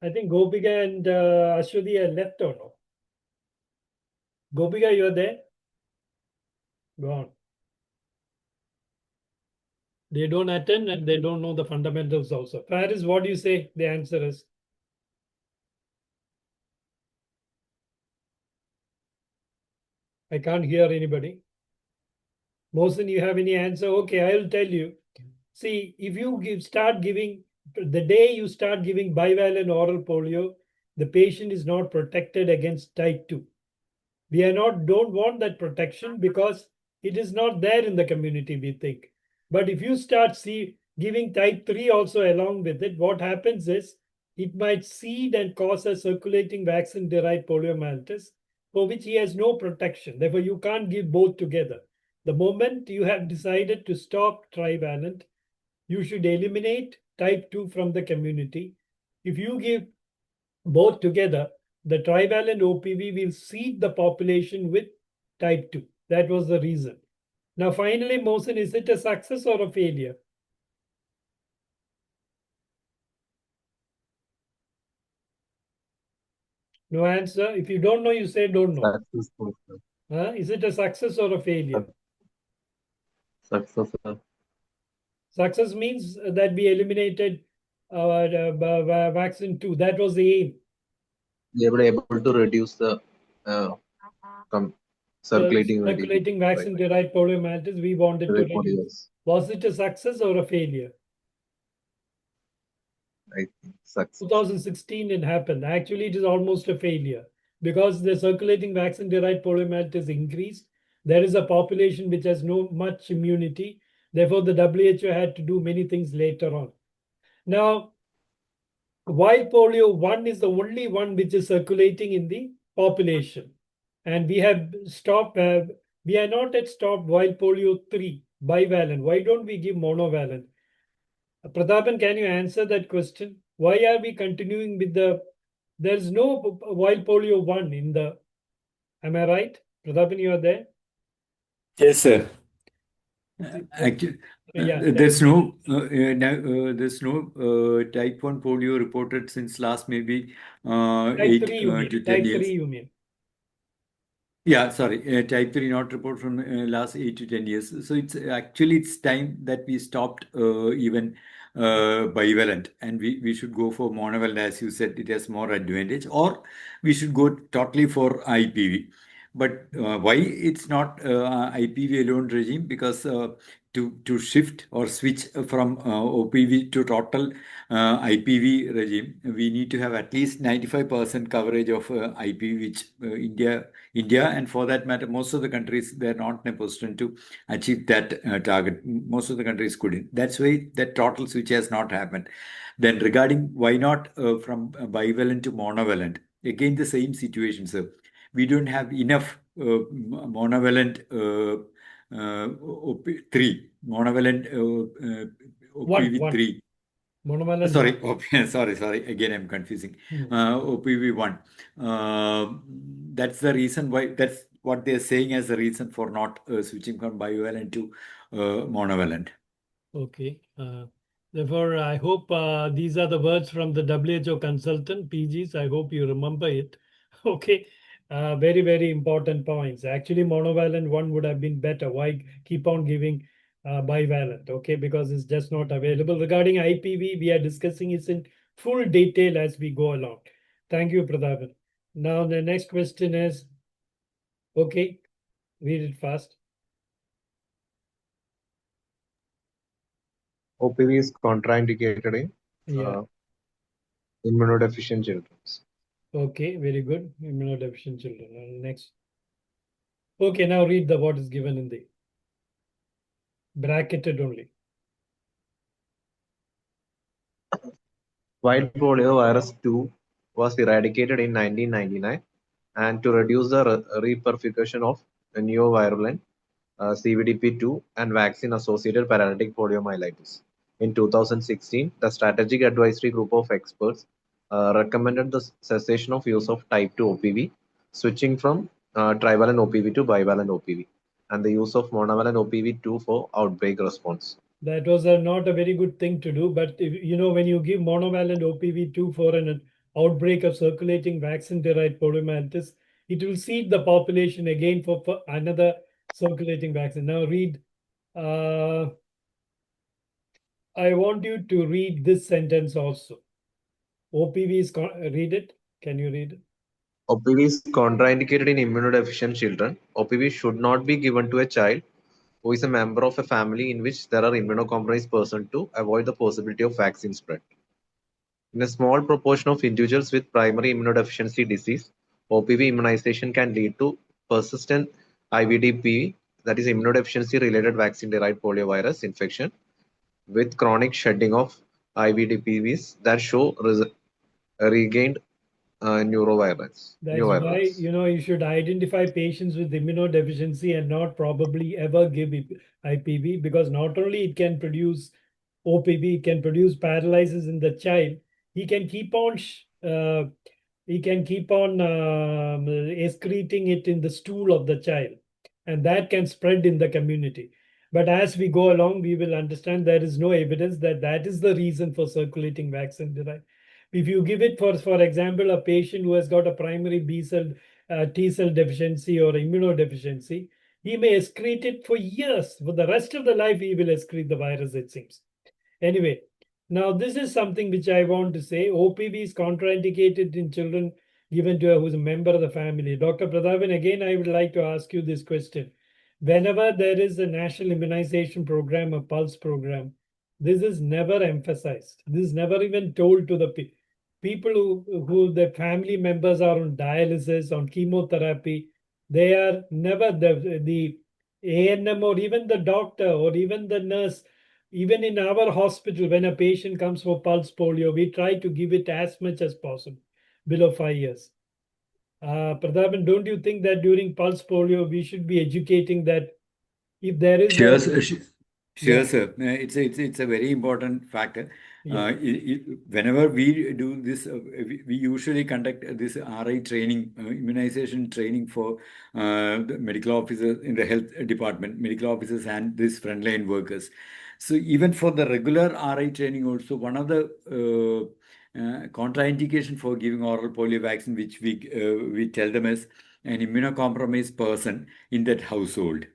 I think Gopika and Ashwati are left or no? Gopika, you're there? Gone. They don't attend and they don't know the fundamentals also. Faris, what do you say? The answer is? I can't hear anybody. Mohsen, you have any answer? Okay, I'll tell you. See, if you start giving, the day you start giving bivalent oral polio, the patient is not protected against type 2. We don't want that protection because it is not there in the community, we think. But if you start giving type 3 also along with it, what happens is it might seed and cause a circulating vaccine-derived poliomyelitis for which he has no protection. Therefore, you can't give both together. The moment you have decided to stop trivalent, you should eliminate type 2 from the community. If you give both together, the trivalent OPV will seed the population with type 2. That was the reason. Now, finally, Mohsen, is it a success or a failure? No answer. If you don't know, you say don't know. Successful. Is it a success or a failure? Success. Success means that we eliminated vaccine 2. That was the aim. They were able to reduce the circulating Circulating vaccine-derived poliomyelitis, we wanted to reduce. Was it a success or a failure? I think success. 2016 it happened. Actually, it is almost a failure because the circulating vaccine-derived poliomyelitis increased. There is a population which has no much immunity. Therefore, the WHO had to do many things later on. Now, wild polio 1 is the only one which is circulating in the population. And we have stopped, we are not at stopped wild polio 3. bivalent? Why don't we give monovalent? Pratapan, can you answer that question? Why are we continuing with there's no wild polio 1 in the, am I right? Pratapan, you are there? Yes, sir. Actually, Yeah. there's no type 1 polio reported since last maybe Type 3 you 8 mean. to 10 Type 3 years. you mean. Yeah, sorry, type 3 not report from last 8 to 10 years. So it's time that we stopped even bivalent, and we should go for monovalent. As you said, it has more advantage, or we should go totally for IPV. But why it's not IPV alone regime? Because to shift or switch from OPV to total IPV regime, we need to have at least 95% coverage of IPV, which India, and for that matter, most of the countries, they're not in a position to achieve that target. Most of the countries couldn't. That's why that total switch has not happened. Then regarding why not from bivalent to monovalent, again the same situation, sir. We don't have enough monovalent OP3, monovalent One. OPV3. Monovalent Sorry, one. sorry. Again, I'm confusing. OPV1. That's the reason why. That's what they're saying as the reason for not switching from bivalent to monovalent. Okay. Therefore, I hope these are the words from the WHO consultant, PGs. I hope you remember it. Okay. Very, very important points. Actually, monovalent one would have been better. Why keep on giving bivalent? Okay, because it's just not available. Regarding IPV, we are discussing it in full detail as we go along. Thank you, Pradhapan. Now, the next question is, okay, read it fast. OPV is contraindicated in Yeah. immunodeficient children. Okay, very good. Immunodeficient children. Next. Okay, now read the what is given in the bracketed only. Wild polio virus 2 was eradicated in 1999, and to reduce the repercussion of neovirulent CVDP2 and vaccine-associated paralytic poliomyelitis. In 2016, the Strategic Advisory Group of Experts recommended the cessation of use of type 2 OPV, switching from trivalent OPV to bivalent OPV, and the use of monovalent OPV2 for outbreak response. That was not a very good thing to do, but if, when you give monovalent OPV2 for an outbreak of circulating vaccine-derived poliomyelitis, it will seed the population again for another circulating vaccine. Now read. I want you to read this sentence also. OPV is read it. Can you read it? OPV is contraindicated in immunodeficient children. OPV should not be given to a child who is a member of a family in which there are immunocompromised persons to avoid the possibility of vaccine spread. In a small proportion of individuals with primary immunodeficiency disease, OPV immunization can lead to persistent IVDP, that is immunodeficiency-related vaccine-derived poliovirus infection, with chronic shedding of IVDPVs that show regained neurovirus. That's why, Neovirus. you should identify patients with immunodeficiency and not probably ever give IPV, because not only it can produce OPV, it can produce paralysis in the child. He can keep on excreting it in the stool of the child, and that can spread in the community. But as we go along, we will understand there is no evidence that that is the reason for circulating vaccine derived. If you give it for example, a patient who has got a primary B cell, T cell deficiency or immunodeficiency, he may excrete it for years. For the rest of the life, he will excrete the virus, it seems. Anyway, now this is something which I want to say. OPV is contraindicated in children given to who's a member of the family. Dr. Prathapan, again, I would like to ask you this question. Whenever there is a national immunization program, a pulse program, this is never emphasized. This is never even told to the people who the family members are on dialysis, on chemotherapy. They are never the ANM or even the doctor or even the nurse. Even in our hospital, when a patient comes for pulse polio, we try to give it as much as possible below 5 years. Prathapan, don't you think that during pulse polio we should be educating that if there is Sure, a, sir. Sure, yeah, sir. It's a very important factor. yeah, Whenever we do this, we usually conduct this RI training, immunization training for the medical officers in the health department, medical officers and these frontline workers. So even for the regular RI training, also one of the contraindication for giving oral polio vaccine, which we tell them is an immunocompromised person in that household.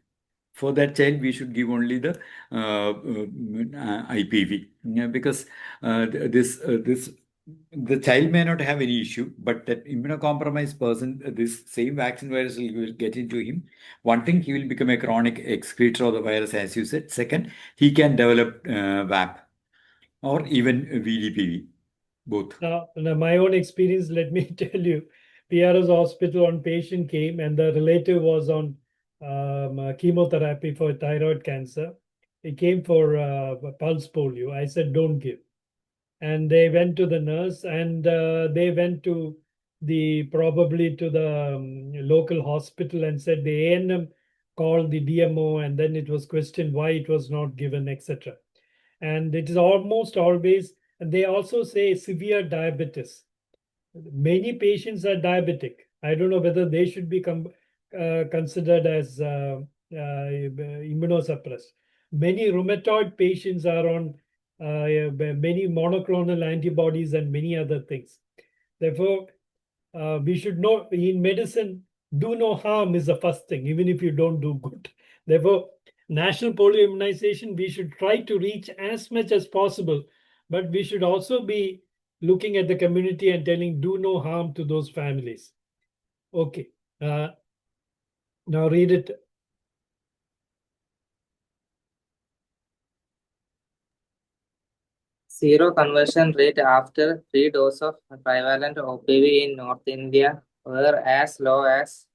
For that child, we should give only the IPV. Yeah, because this the child may not have any issue, but that immunocompromised person, this same vaccine virus will get into him. One thing, he will become a chronic excretor of the virus, as you said. Second, he can develop VAP or even VDPV, both. now my own experience, let me tell you, PRS hospital, one patient came and the relative was on chemotherapy for thyroid cancer. He came for pulse polio. I said, don't give. And they went to the nurse and they went to probably to the local hospital and said the ANM called the DMO and then it was questioned why it was not given, etc. And it is almost always, and they also say severe diabetes. Many patients are diabetic. I don't know whether they should be considered as immunosuppressed. Many rheumatoid patients are on many monoclonal antibodies and many other things. Therefore, we should know in medicine, do no harm is the first thing, even if you don't do good. Therefore, national polio immunization, we should try to reach as much as possible, but we should also be looking at the community and telling, do no harm to those families. Okay. Now read it. Zero conversion rate after 3 doses of trivalent OPV in North India were as low as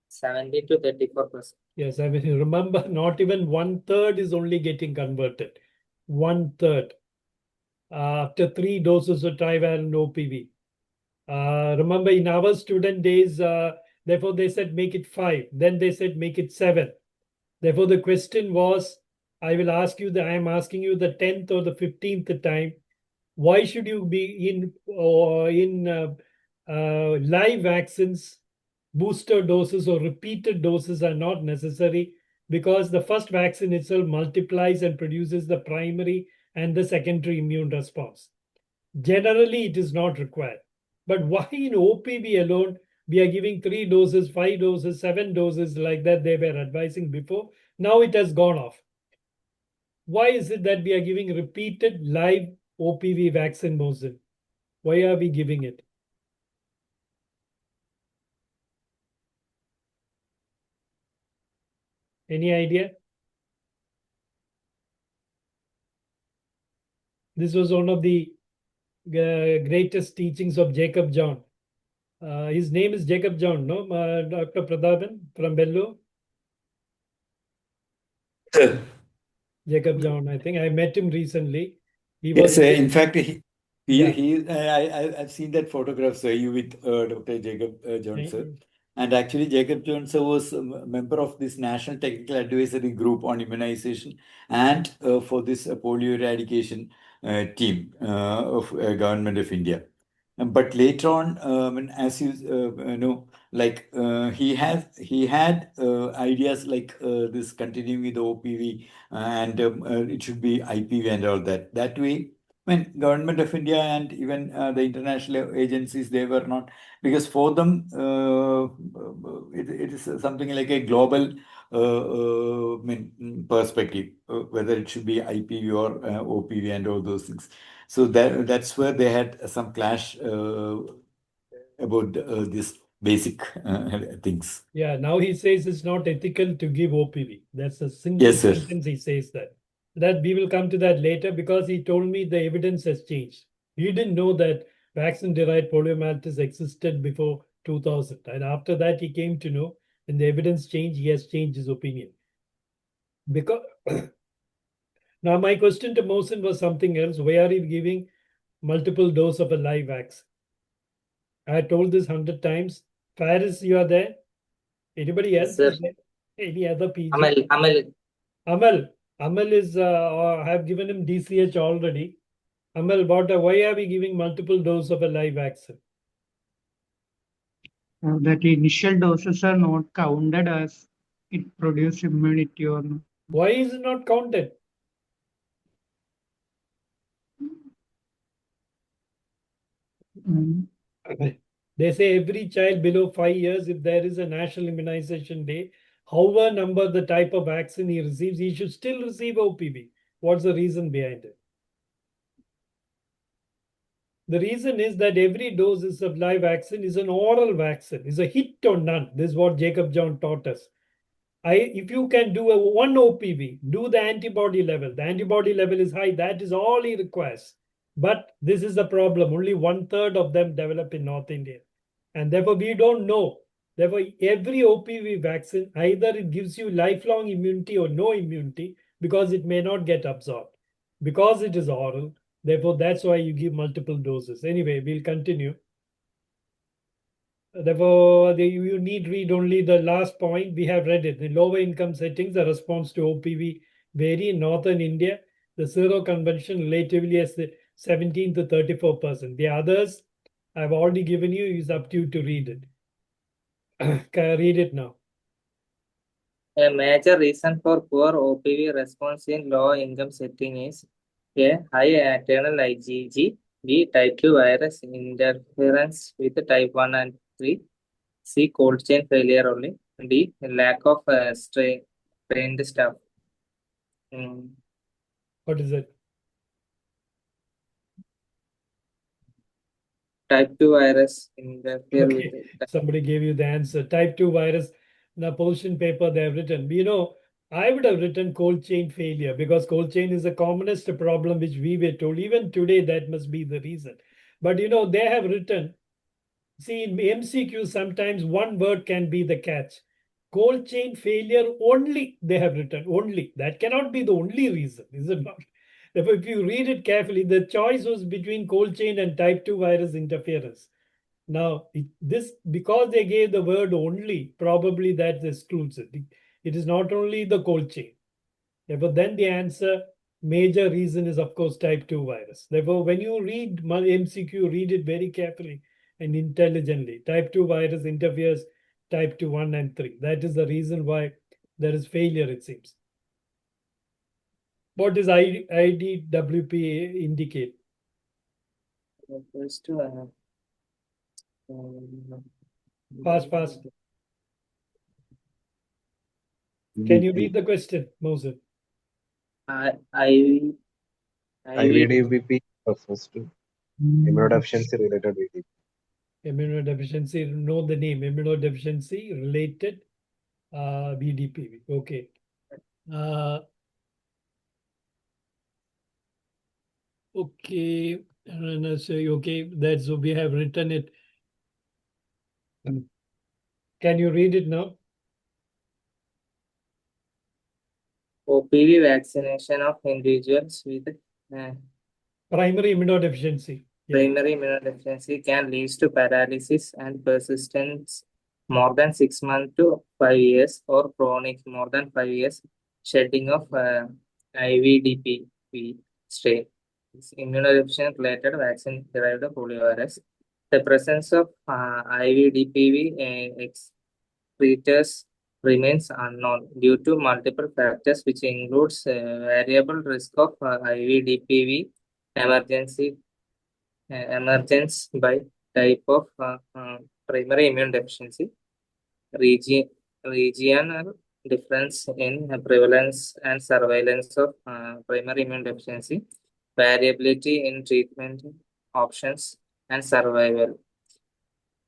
70 to 34%. Yes, I mean, remember, not even 1/3 is only getting converted. 1/3 after 3 doses of trivalent OPV. Remember, in our student days, therefore they said make it 5. Then they said make it 7. Therefore, the question was, I will ask you I am asking you the 10th or the 15th time. Why should you be in live vaccines? Booster doses or repeated doses are not necessary because the first vaccine itself multiplies and produces the primary and the secondary immune response. Generally, it is not required. But why in OPV alone, we are giving 3 doses, 5 doses, 7 doses like that they were advising before. Now it has gone off. Why is it that we are giving repeated live OPV vaccine, Mohsin? Why are we giving it? Any idea? This was one of the greatest teachings of Jacob John. His name is Jacob John, no? Dr. Pratapan from Bello. Jacob John, I think I met him recently. He was Yes, in fact, yeah. I've seen that photograph, sir, you with Dr. Jacob Jones, sir. And actually, Jacob Jones was a member of this National Technical Advisory Group on immunization and for this polio eradication team of Government of India. But later on, as you know, like he had ideas like this continuing with the OPV and it should be IPV and all that. That way, when Government of India and even the international agencies, they were not, because for them it is something like a global perspective, whether it should be IPV or OPV and all those things. So that's where they had some clash about this basic things. Yeah, now he says it's not ethical to give OPV. That's a single Yes, sir. sentence he says that. That we will come to that later because he told me the evidence has changed. He didn't know that vaccine-derived poliomyelitis existed before 2000. And after that, he came to know when the evidence changed, he has changed his opinion. Because now my question to Mohsin was something else. Why are you giving multiple dose of a live vaccine? I told this 100 times. Faris, you are there? Anybody Yes, else? sir. Any other PG? Amal, Amal is, I have given him DCH already. Amal, why are we giving multiple doses of a live vaccine? That initial doses are not counted as it produces immunity or not. Why is it not counted? Mm. They say every child below 5 years, if there is a national immunization day, however number the type of vaccine he receives, he should still receive OPV. What's the reason behind it? The reason is that every dose of live vaccine is an oral vaccine, is a hit or none. This is what Jacob John taught us. If you can do a 1 OPV, do the antibody level. The antibody level is high. That is all he requires. But this is the problem. Only 1/3 of them develop in North India. And therefore, we don't know. Therefore, every OPV vaccine, either it gives you lifelong immunity or no immunity because it may not get absorbed. Because it is oral, therefore, that's why you give multiple doses. Anyway, we'll continue. Therefore, you need read only the last point. We have read it. The lower income settings, the response to OPV vary. In northern India, the seroconversion relatively is 17 to 34%. The others I've already given you, is up to you to read it. Read it now. A major reason for poor OPV response in low-income setting is A. High internal IgG, B. Type 2 virus interference with type 1 and 3, C. Cold chain failure only, D. Lack of trained staff. What is it? Type 2 virus interfere with Okay, somebody gave you the answer. Type 2 virus. The position paper they have written. I would have written cold chain failure because cold chain is the commonest problem which we were told. Even today, that must be the reason. But they have written, see, in MCQ, sometimes one word can be the catch. Cold chain failure only, they have written, only. That cannot be the only reason, is it not? Therefore, if you read it carefully, the choice was between cold chain and type 2 virus interference. Now, this, because they gave the word only, probably that excludes it. It is not only the cold chain. Therefore, then the answer, major reason is, of course, type 2 virus. Therefore, when you read MCQ, read it very carefully and intelligently. Type 2 virus interferes type 2, 1 and 3. That is the reason why there is failure, it seems. What does IDWP indicate? Refers to Fast. Can you read the question, Moses? IVDBP refers to immunodeficiency related VDP. Immunodeficiency, know the name, immunodeficiency related VDPV. Okay. Okay. And I say, okay, that's we have written it. Can you read it now? OPV vaccination of individuals with Primary immunodeficiency. primary immunodeficiency can lead to paralysis and persistence more than 6 months to 5 years, or chronic more than 5 years, shedding of IVDPV strain. It's immunodeficient related vaccine derived poliovirus. The presence of IVDPV excretors remains unknown due to multiple factors, which includes variable risk of IVDPV emergence by type of primary immune deficiency, regional difference in prevalence and surveillance of primary immune deficiency, variability in treatment options and survival,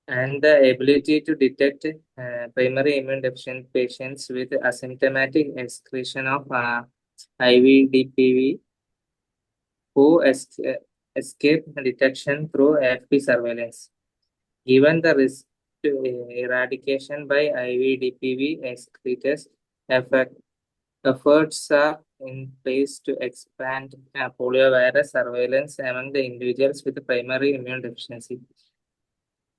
and the ability to detect primary immune deficient patients with asymptomatic excretion of IVDPV who escape detection through AFP surveillance. Given the risk to eradication by IVDPV excretors, efforts are in place to expand poliovirus surveillance among the individuals with primary immune deficiency.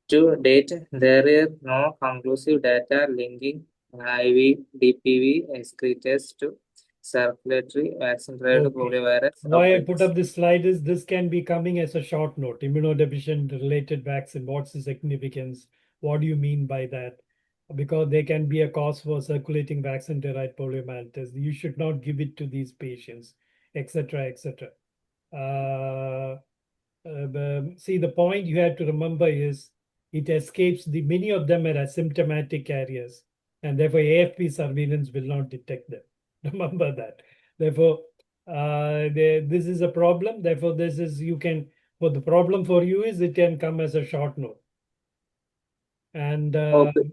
To date, there is no conclusive data linking IVDPV excretors to circulatory vaccine-derived Okay. poliovirus Why I put outbreaks. up this slide is this can be coming as a short note. Immunodeficient related vaccine. What's the significance? What do you mean by that? Because they can be a cause for circulating vaccine-derived poliomyelitis. You should not give it to these patients, etc., etc. See, the point you have to remember is it escapes many of them are asymptomatic carriers, and therefore AFP surveillance will not detect them. Remember that. Therefore, this is a problem. Therefore, this is the problem for you is it can come as a short note. And Okay.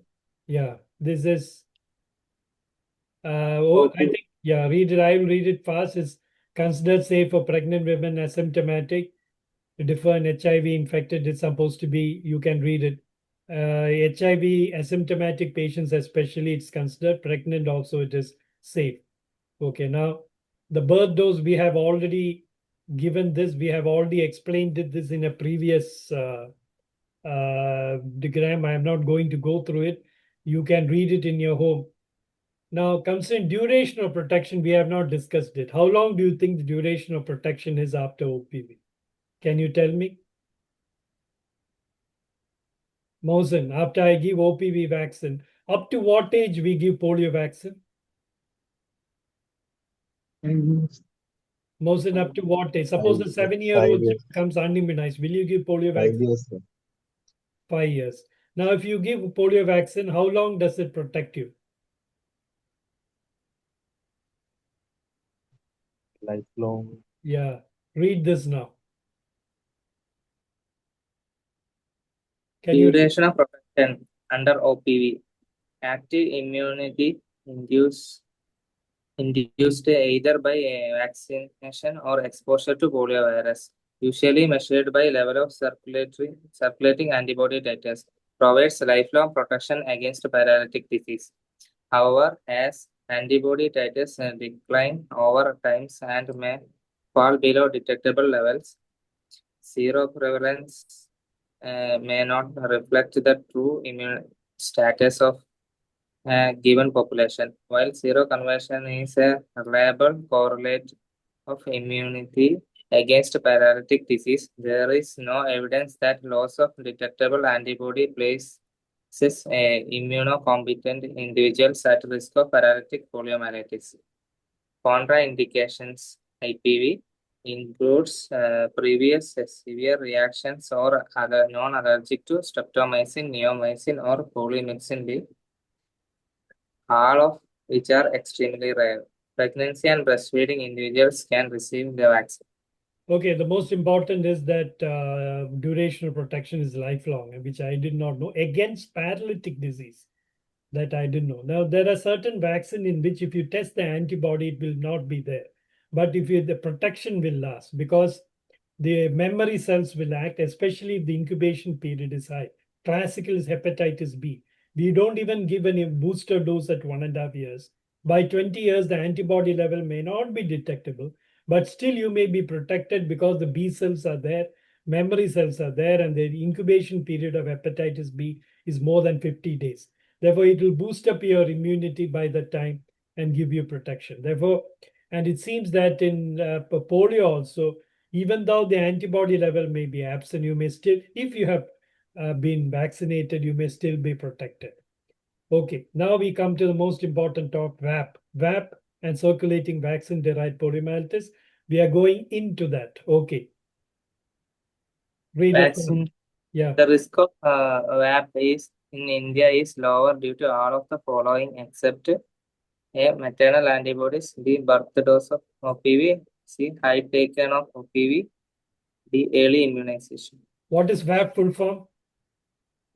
yeah, this is I Okay. think, yeah, read it. I will read it fast. It's considered safe for pregnant women asymptomatic. Differ in HIV infected, it's supposed to be, you can read it. HIV asymptomatic patients, especially, it's considered. Pregnant also, it is safe. Okay, now the birth dose, we have already given this. We have already explained this in a previous diagram. I am not going to go through it. You can read it in your home. Now, concerning duration of protection, we have not discussed it. How long do you think the duration of protection is after OPV? Can you tell me? Mosen, after I give OPV vaccine, up to what age we give polio vaccine? Mosen, up to what age? Suppose a 7-year-old 5 years. comes unimmunized. Will you give polio 5 vaccine? years, sir. 5 years. Now, if you give polio vaccine, how long does it protect you? Lifelong. Yeah, read this now. Can you read? Duration of protection under OPV. Active immunity induced either by vaccination or exposure to poliovirus, usually measured by level of circulating antibody titers, provides lifelong protection against paralytic disease. However, as antibody titers decline over time and may fall below detectable levels, seroprevalence may not reflect the true immune status of a given population. While seroconversion is a reliable correlate of immunity against paralytic disease, there is no evidence that loss of detectable antibody places immunocompetent individuals at risk of paralytic poliomyelitis. Contraindications IPV includes previous severe reactions or non-allergic to streptomycin, neomycin, or polymyxin B, all of which are extremely rare. Pregnancy and breastfeeding individuals can receive the vaccine. Okay, the most important is that duration of protection is lifelong, which I did not know, against paralytic disease. That I didn't know. Now, there are certain vaccine in which if you test the antibody, it will not be there. But if the protection will last because the memory cells will act, especially if the incubation period is high. Classical is hepatitis B. We don't even give any booster dose at 1.5 years. By 20 years, the antibody level may not be detectable, but still you may be protected because the B cells are there, memory cells are there, and the incubation period of hepatitis B is more than 50 days. Therefore, it will boost up your immunity by that time and give you protection. Therefore, and it seems that in polio also, even though the antibody level may be absent, you may still, if you have been vaccinated, you may still be protected. Okay, now we come to the most important talk, VAP. VAP and circulating vaccine-derived poliomyelitis. We are going into that. Okay. Read it. Vaccine. Yeah. The risk of VAP is in India is lower due to all of the following except A. Maternal antibodies, B. Birth dose of OPV, C. High taken of OPV, D. Early immunization. What is VAP full form?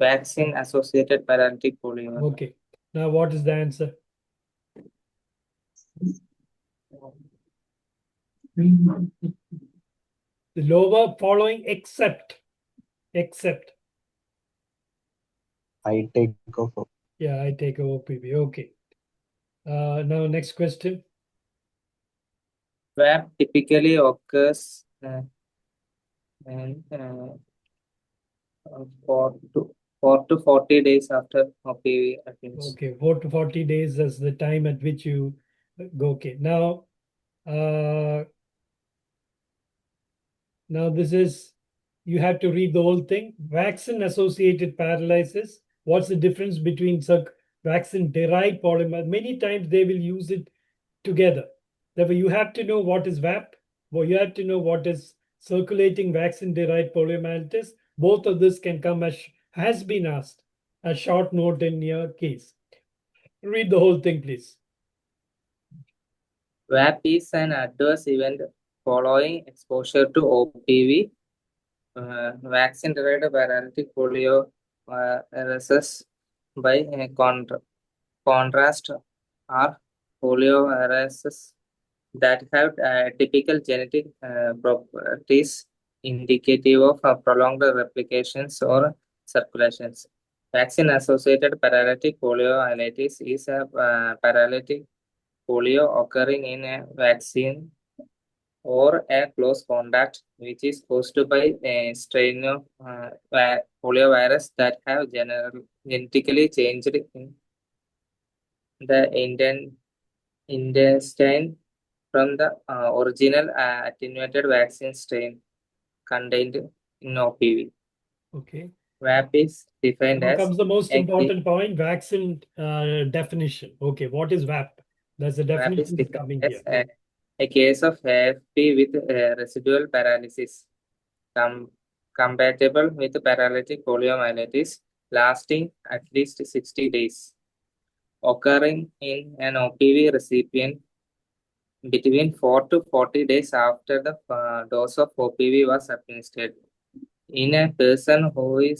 Vaccine associated paralytic polio. Okay. Now, what is the answer? The lower following except. I take off. Yeah, I take a OPV. Okay. Now, next question. VAP typically occurs in 4 to 40 days after OPV administration. Okay, 4 to 40 days is the time at which you go. Okay, now Now this is, you have to read the whole thing. Vaccine-associated paralysis. What's the difference between vaccine-derived polymer? Many times they will use it together. Therefore, you have to know what is VAP, or you have to know what is circulating vaccine-derived poliomyelitis. Both of this can come as has been asked. A short note in your case. Read the whole thing, please. VAP is an adverse event following exposure to OPV, vaccine-derived paralytic polio viruses. By contrast, are polioviruses that have typical genetic properties indicative of prolonged replications or circulations. Vaccine-associated paralytic poliomyelitis is a paralytic polio occurring in a vaccine or a close contact, which is caused by a strain of poliovirus that have genetically changed in the intestine from the original attenuated vaccine strain contained in OPV. Okay. VAP is defined Now as comes the most a important point, vaccine definition. Okay, what is VAP? That's the VAP is definition is coming defined here. as a case of AFP with residual paralysis compatible with paralytic poliomyelitis lasting at least 60 days, occurring in an OPV recipient between 4 to 40 days after the dose of OPV was administered. In a person who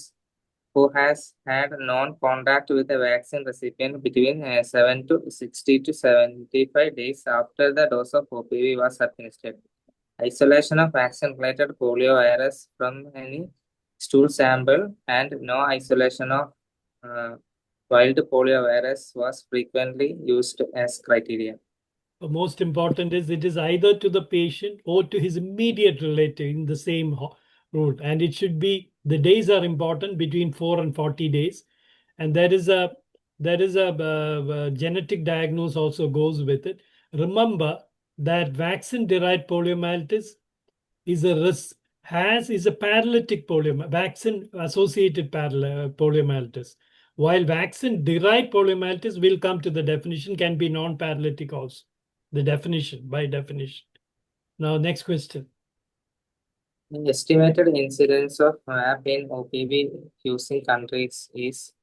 has had non-contact with a vaccine recipient between 7 to 60 to 75 days after the dose of OPV was administered. Isolation of vaccine-related poliovirus from any stool sample and no isolation of wild poliovirus was frequently used as criteria. The most important is it is either to the patient or to his immediate relative in the same route. And it should be, the days are important, between 4 and 40 days. And there is a genetic diagnosis also goes with it. Remember that vaccine-derived poliomyelitis is a paralytic vaccine-associated poliomyelitis. While vaccine-derived poliomyelitis will come to the definition, can be non-paralytic also. The definition, by definition. Now, next question. The estimated incidence of VAP in OPV using countries is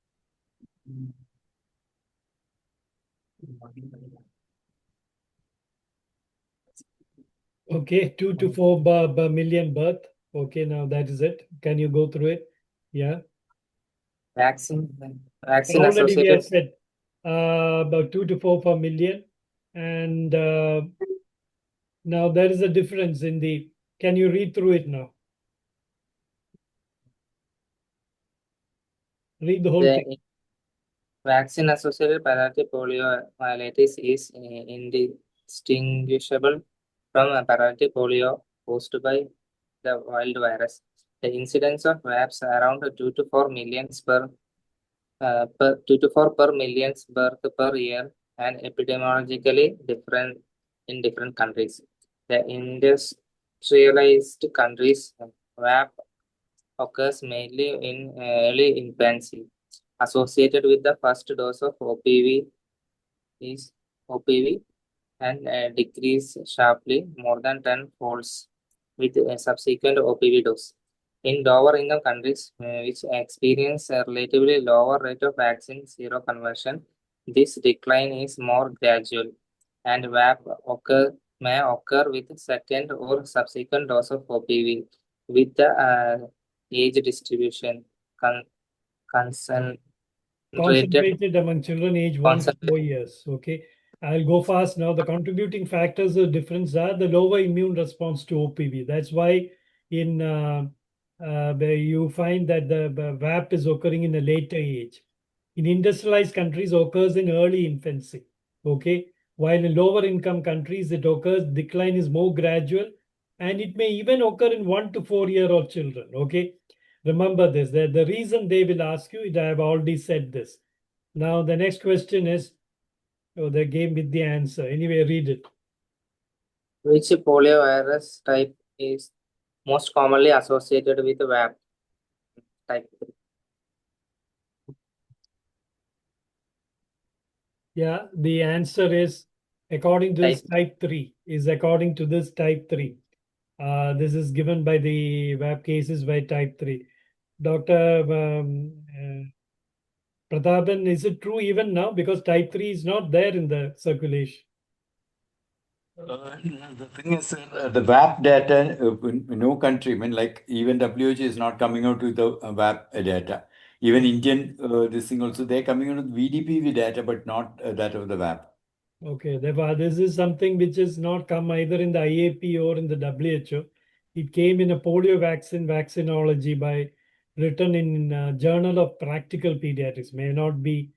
Okay, 2 to 4 per million birth. Okay, now that is it. Can you go through it? Yeah. vaccine Already we have associated. said about 2 to 4 per million. And now there is a difference in the, can you read through it now? Read the whole thing. The vaccine-associated paralytic poliomyelitis is indistinguishable from a paralytic polio caused by the wild virus. The incidence of VAPs around 2 to 4 millions per 2 to 4 per millions birth per year and epidemiologically different in different countries. The industrialized countries, VAP occurs mainly in early infancy, associated with the first dose of OPV is OPV and decrease sharply more than 10 folds with a subsequent OPV dose. In lower income countries, which experience a relatively lower rate of vaccine seroconversion, this decline is more gradual, and VAP may occur with second or subsequent dose of OPV with the age distribution concentrated Concentrated among children age 1 to 4 concentrated. years. Okay. I'll go fast now. The contributing factors of difference are the lower immune response to OPV. That's why in where you find that the VAP is occurring in a later age. In industrialized countries, occurs in early infancy. Okay. While in lower income countries, it occurs, decline is more gradual, and it may even occur in 1 to 4-year-old children. Okay. Remember this, that the reason they will ask you, I have already said this. Now, the next question is, oh, they gave me the answer. Anyway, read it. Which poliovirus type is most commonly associated with VAP type 3? Yeah, the answer is according to this type 3 is according to this type 3. This is given by the web cases by type 3. Dr. Pratapan, is it true even now? Because type 3 is not there in the circulation. The thing is, the WAP data, no country, I mean, like even WHO is not coming out with the WAP data. Even Indian, this thing also, they're coming out with VDPV data, but not that of the WAP. Okay, therefore, this is something which has not come either in the IAP or in the WHO. It came in a polio vaccine vaccinology by written in Journal of Practical Pediatrics. May not be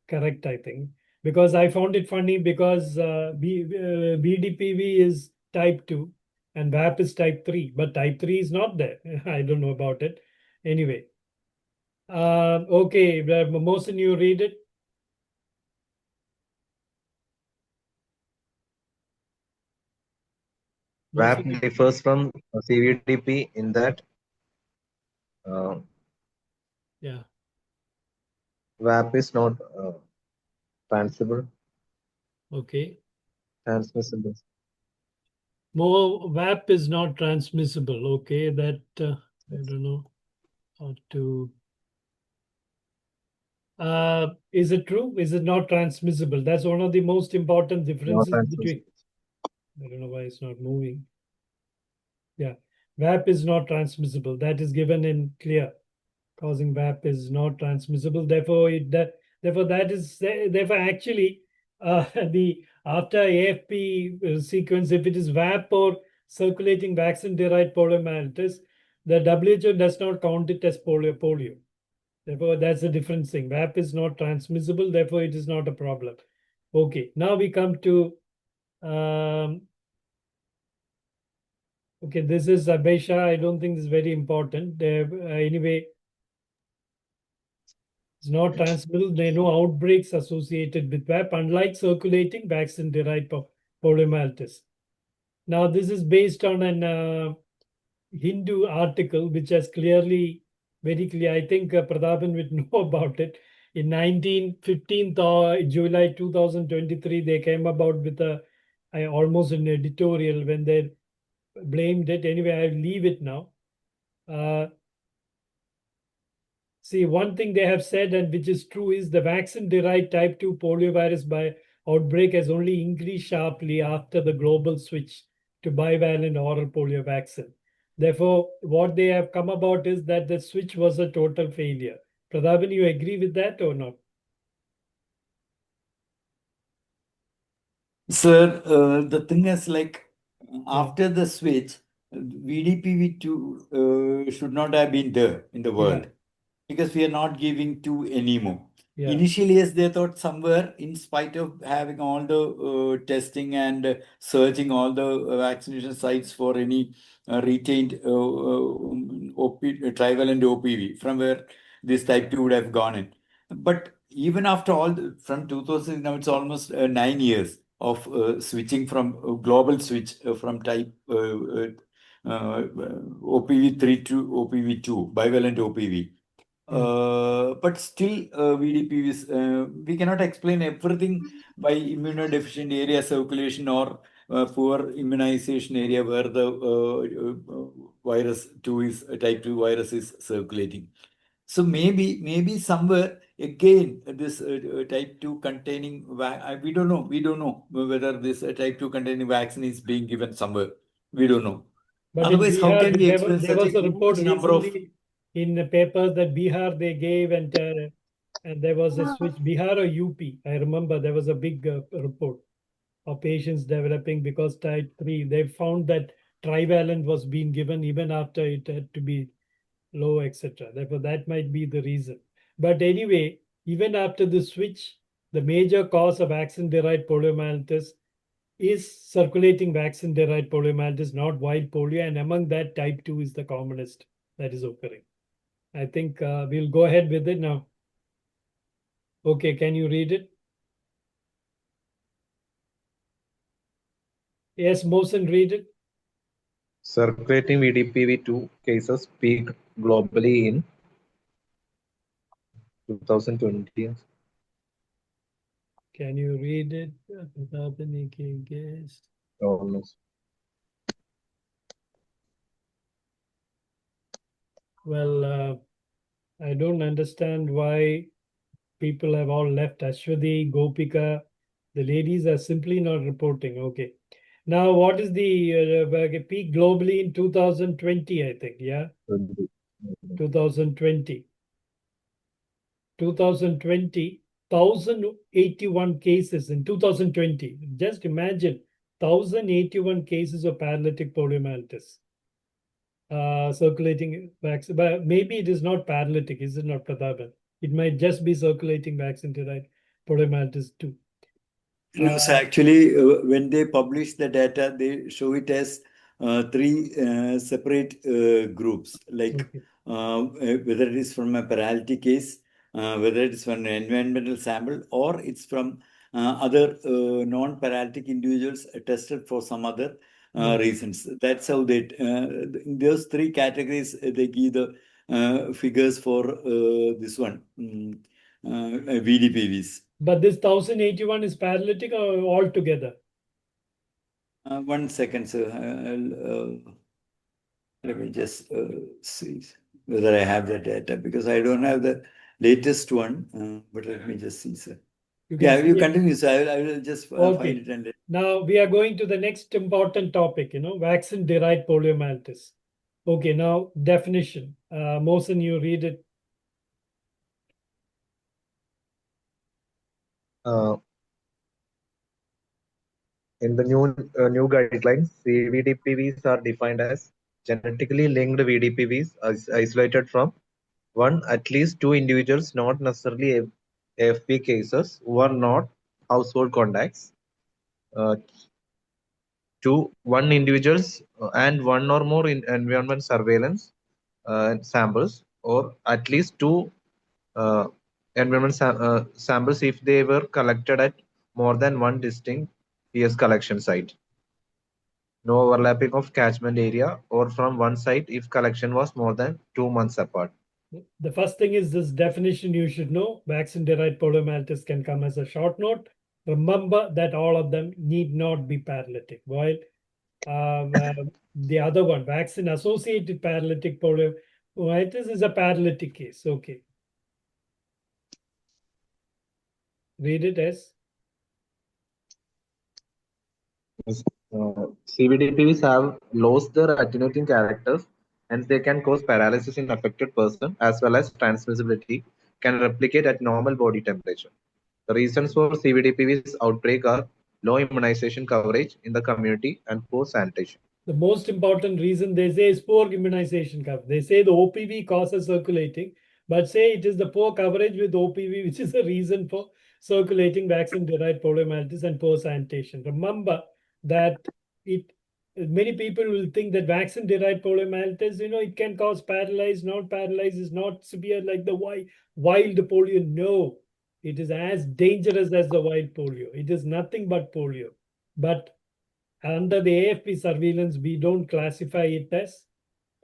correct, I think, because I found it funny because BDPV is type 2 and VAP is type 3, but type 3 is not there. I don't know about it. Anyway, okay, Mohsin, you read it. VAP Mohsin, differs from CVDP in that uh, yeah. VAP is not transmissible. Okay. Transmissible. More VAP is not transmissible. Okay, that I don't know how to. Is it true? Is it not transmissible? That's one of the most important Not differences between. transmissible. I don't know why it's not moving. Yeah, VAP is not transmissible. That is given in clear. Causing VAP is not transmissible. Therefore, therefore actually the after AFP sequence, if it is VAP or circulating vaccine-derived poliomyelitis, the WHO does not count it as polio. Therefore, that's a different thing. VAP is not transmissible. Therefore, it is not a problem. Okay, now we come to okay. This is Abesha. I don't think this is very important. Anyway. It's not transmissible. There are no outbreaks associated with VAP, unlike circulating vaccine-derived poliomyelitis. Now, this is based on an Hindu article, which has clearly, very clear. I think Prathapan would know about it. In 1915, July 2023, they came about with almost an editorial when they blamed it. Anyway, I'll leave it now. See, one thing they have said, and which is true, is the vaccine-derived type 2 poliovirus by outbreak has only increased sharply after the global switch to bivalent oral polio vaccine. Therefore, what they have come about is that the switch was a total failure. Pradhapan, you agree with that or not? Sir, the thing is like after the switch, VDPV2 should not have been there in the world because we are not giving 2 anymore. Yeah. Initially, yes, they thought somewhere, in spite of having all the testing and searching all the vaccination sites for any retained trivalent OPV, from where this type 2 would have gone in. But even after all, from 2000, now it's almost 9 years of switching from global switch from type OPV3 to OPV2, bivalent OPV. But still, VDPVs, we cannot explain everything by immunodeficient area circulation or poor immunization area where the virus 2 is type 2 virus is circulating. So maybe somewhere again this type 2 containing we don't know whether this type 2 containing vaccine is being given somewhere. We don't know. But Otherwise, in how Bihar, can we explain there such a was a report huge number of recently in the paper that Bihar they gave, and there was a switch. Bihar or UP, I remember there was a big report of patients developing because type 3. They found that trivalent was being given even after it had to be low, etc. Therefore, that might be the reason. But anyway, even after the switch, the major cause of vaccine-derived poliomyelitis is circulating vaccine-derived poliomyelitis, not wild polio, and among that, type 2 is the commonest that is occurring. I think we'll go ahead with it now. Okay, can you read it? Yes, Mohsen, read it. Circulating VDPV2 cases peaked globally in 2020. Can you read it? Pratapani can guess. Almost. Well, I don't understand why people have all left. Ashwati, Gopika, the ladies are simply not reporting. Okay. Now, what is the peak globally in 2020, I think? Yeah, 2020. 2020, 1,081 cases in 2020. Just imagine 1,081 cases of paralytic poliomyelitis circulating vaccine. But maybe it is not paralytic, is it not, Prathapan? It might just be circulating vaccine-derived poliomyelitis too. No, so actually, when they publish the data, they show it as three separate groups, like Okay. whether it is from a paralytic case, whether it is from an environmental sample, or it's from other non-paralytic individuals tested for some other reasons. That's how they, in those three categories, they give the figures for this one, VDPVs. But this 1,081 is paralytic or altogether? 1 second, sir. Let me just see whether I have the data, because I don't have the latest one. But let me just see, sir. Yeah, you continue, sir. I will just find Okay. it and Now we are going to the next important topic, vaccine-derived poliomyelitis. Okay, now definition. Mohsen, you read it. In the new guidelines, CVDPVs are defined as genetically linked VDPVs isolated from one at least two individuals, not necessarily AFP cases, who are not household contacts. Two, one individuals and one or more in environment surveillance samples, or at least two environment samples if they were collected at more than one distinct PS collection site. No overlapping of catchment area or from one site if collection was more than 2 months apart. The first thing is this definition you should know. Vaccine-derived poliomyelitis can come as a short note. Remember that all of them need not be paralytic. While the other one, vaccine-associated paralytic poliomyelitis, is a paralytic case. Okay. Read it as. CVDPs have lost their attenuating characters, and they can cause paralysis in affected person as well as transmissibility can replicate at normal body temperature. The reasons for CVDPV's outbreak are low immunization coverage in the community and poor sanitation. The most important reason they say is poor immunization coverage. They say the OPV causes circulating, but say it is the poor coverage with OPV, which is the reason for circulating vaccine-derived poliomyelitis and poor sanitation. Remember that many people will think that vaccine-derived poliomyelitis, it can cause paralysis, not paralysis, is not severe like the wild polio. No, it is as dangerous as the wild polio. It is nothing but polio. But under the AFP surveillance, we don't classify it as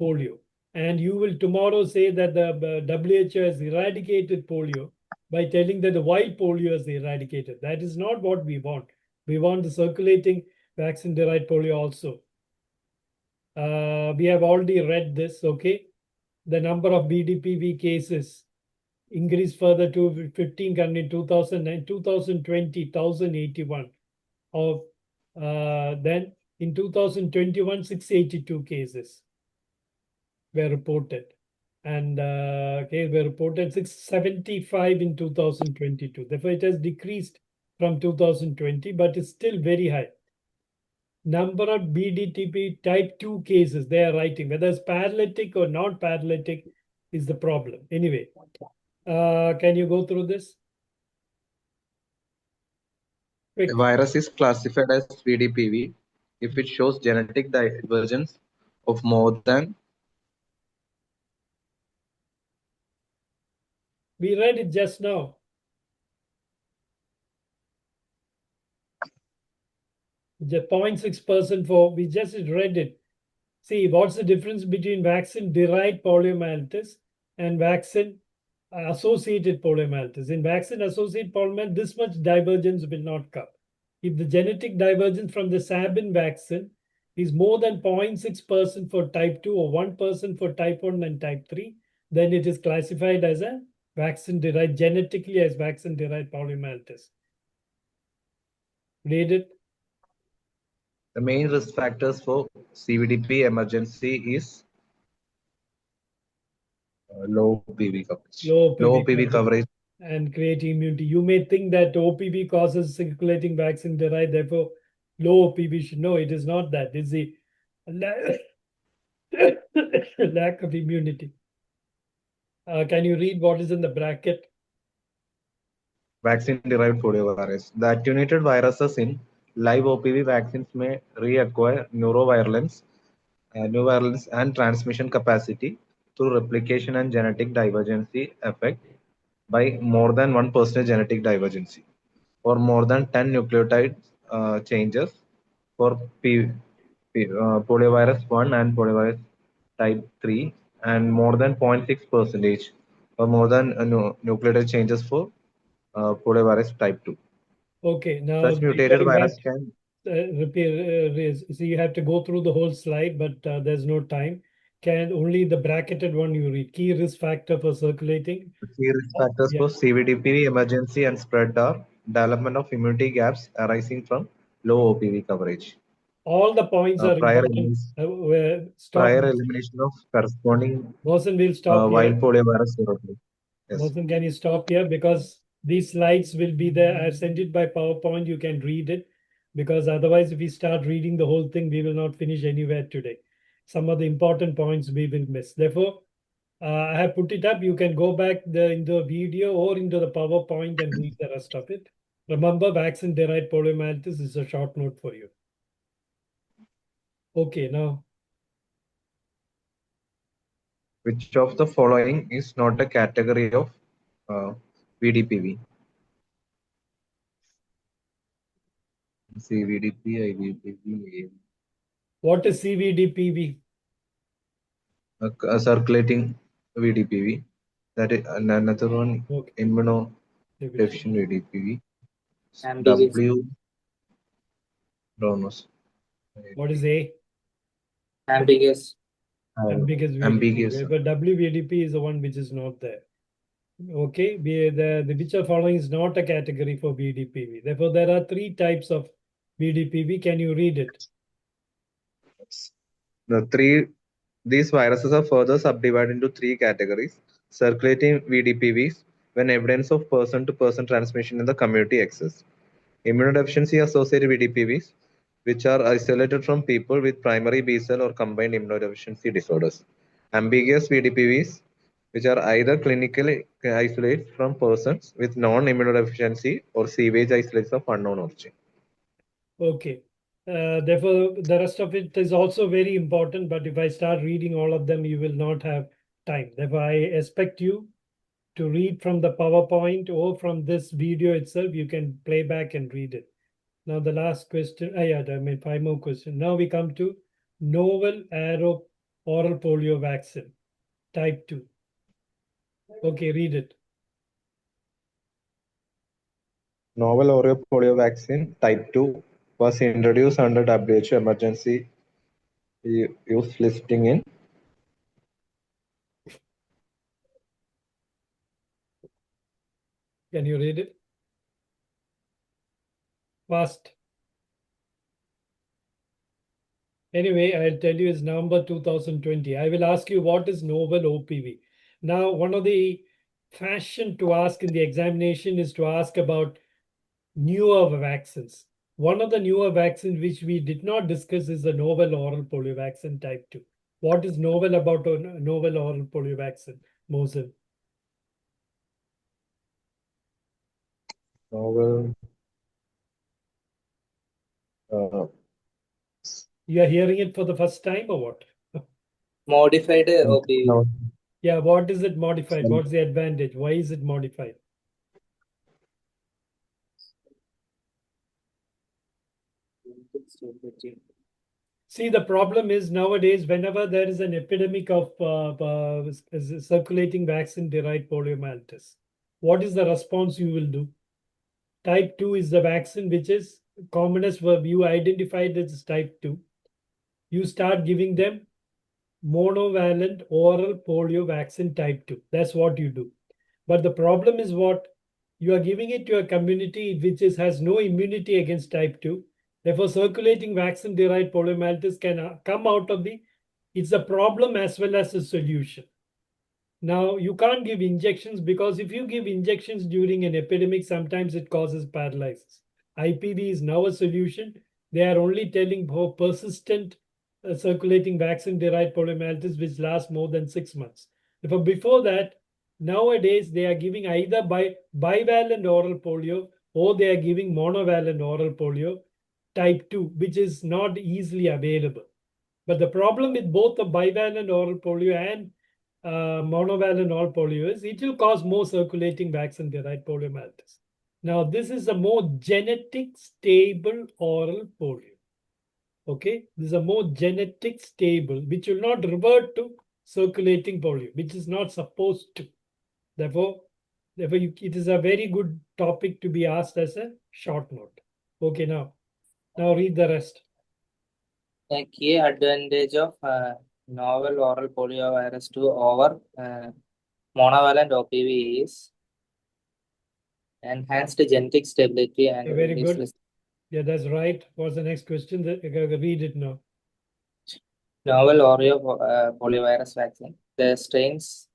polio. And you will tomorrow say that the WHO has eradicated polio by telling that the wild polio is eradicated. That is not what we want. We want the circulating vaccine-derived polio also. We have already read this, okay? The number of BDPV cases increased further to 15 in 2009, 2020, 1,081. Of then in 2021, 682 cases were reported, and cases were reported 675 in 2022. Therefore, it has decreased from 2020, but it's still very high. Number of BDTP type 2 cases they are writing, whether it's paralytic or not paralytic, is the problem. Anyway, can you go through this? Quick. A virus is classified as VDPV if it shows genetic divergence of more than. We read it just now. The 0.6% for, we just read it. See, what's the difference between vaccine-derived poliomyelitis and vaccine-associated poliomyelitis? In vaccine-associated poliomyelitis, this much divergence will not come. If the genetic divergence from the Sabin vaccine is more than 0.6% for type 2 or 1% for type 1 and type 3, then it is classified as a vaccine-derived, genetically as vaccine-derived poliomyelitis. Read it. The main risk factors for CVDP emergency is low PV coverage. Low Low PV PV coverage. and create immunity. You may think that OPV causes circulating vaccine derived, therefore low OPV should. No, it is not that. It's the lack of immunity. Can you read what is in the bracket? Vaccine-derived poliovirus. The attenuated viruses in live OPV vaccines may reacquire neurovirulence and transmission capacity through replication and genetic divergency effect by more than 1% genetic divergency, or more than 10 nucleotide changes for poliovirus 1 and poliovirus type 3, and more than 0.6% or more than nucleotide changes for poliovirus type 2. Okay, now Such mutated virus can so you have to go through the whole slide, but there's no time. Can only the bracketed one you read. Key risk factor for circulating. key risk factors for CVDP emergency and spread are development of immunity gaps arising from low OPV coverage. All the points are Prior important. prior elimination of corresponding Mosen will stop wild here. poliovirus serotype. Yes. Mosen, can you stop here? Because these slides will be there. I sent it by PowerPoint. You can read it. Because otherwise, if we start reading the whole thing, we will not finish anywhere today. Some of the important points we will miss. Therefore, I have put it up. You can go back into the video or into the PowerPoint and read the rest of it. Remember, vaccine-derived poliomyelitis is a short note for you. Okay, now. Which of the following is not a category of VDPV? CVDP, IVDP, What is CVDPV? circulating VDPV. That is another one, Okay. immunodeficient VDPV. Ambiguous. W. Don't What is A? Ambiguous. Ambiguous VDP. ambiguous. But WVDP is the one which is not there. Okay, the which of following is not a category for VDPV. Therefore, there are three types of VDPV. Can you read it? These viruses are further subdivided into three categories. Circulating VDPVs, when evidence of person-to-person transmission in the community exists. Immunodeficiency associated VDPVs, which are isolated from people with primary B-cell or combined immunodeficiency disorders. Ambiguous VDPVs, which are either clinically isolated from persons with non-immunodeficiency or sewage isolates of unknown origin. Okay. Therefore, the rest of it is also very important, but if I start reading all of them, you will not have time. Therefore, I expect you to read from the PowerPoint or from this video itself. You can play back and read it. Now, the last question, I mean, 5 more questions. Now we come to novel oral polio vaccine, type 2. Okay, read it. Novel oral polio vaccine type 2 was introduced under WHO emergency use listing in Can you read it? Fast. Anyway, I'll tell you it's November 2020. I will ask you what is novel OPV. Now, one of the fashion to ask in the examination is to ask about newer vaccines. One of the newer vaccines which we did not discuss is the novel oral polio vaccine type 2. What is novel about a novel oral polio vaccine, Mosen? novel. You are hearing it for the first time or what? Modified OPV. No, Yeah, what is it modified? What's the advantage? Why is it modified? stability. See, the problem is nowadays, whenever there is an epidemic of circulating vaccine-derived poliomyelitis, what is the response you will do? Type 2 is the vaccine which is commonest for you identified as type 2. You start giving them monovalent oral polio vaccine type 2. That's what you do. But the problem is what? You are giving it to a community which has no immunity against type 2. Therefore, circulating vaccine-derived poliomyelitis can come out of it's a problem as well as a solution. Now, you can't give injections because if you give injections during an epidemic, sometimes it causes paralysis. IPV is now a solution. They are only telling for persistent circulating vaccine-derived poliomyelitis, which lasts more than 6 months. Before that, nowadays they are giving either bivalent oral polio or they are giving monovalent oral polio type 2, which is not easily available. But the problem with both the bivalent oral polio and monovalent oral polio is it will cause more circulating vaccine-derived poliomyelitis. Now, this is a more genetic stable oral polio. Okay, this is a more genetic stable, which will not revert to circulating polio, which is not supposed to. Therefore, it is a very good topic to be asked as a short note. Okay, now read the rest. A key advantage of novel oral poliovirus 2 over monovalent OPV is enhanced genetic stability and Very good. Yeah, that's right. What's the next question? Read it now. Novel Oreo poliovirus vaccine. The strains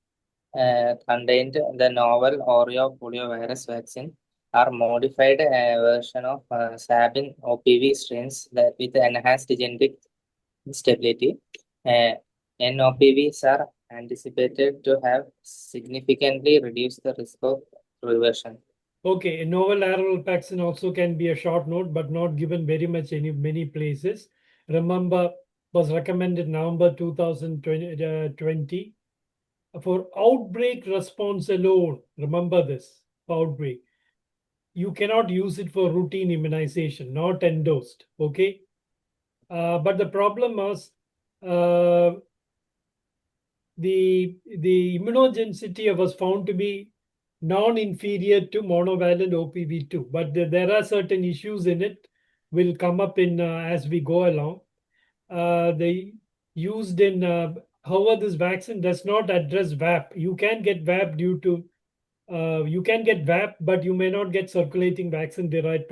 contained the novel Oreo poliovirus vaccine are modified version of Sabin OPV strains that with enhanced genetic stability. NOPVs are anticipated to have significantly reduced the risk of reversion. Okay, a novel oral vaccine also can be a short note, but not given very much in many places. Remember, was recommended November 2020 for outbreak response alone. Remember this, outbreak. You cannot use it for routine immunization, not endorsed. Okay, but the problem was the immunogenicity was found to be non-inferior to monovalent OPV2, but there are certain issues in it will come up in as we go along. They used in however this vaccine does not address VAP. You can get VAP due to you can get VAP, but you may not get circulating vaccine-derived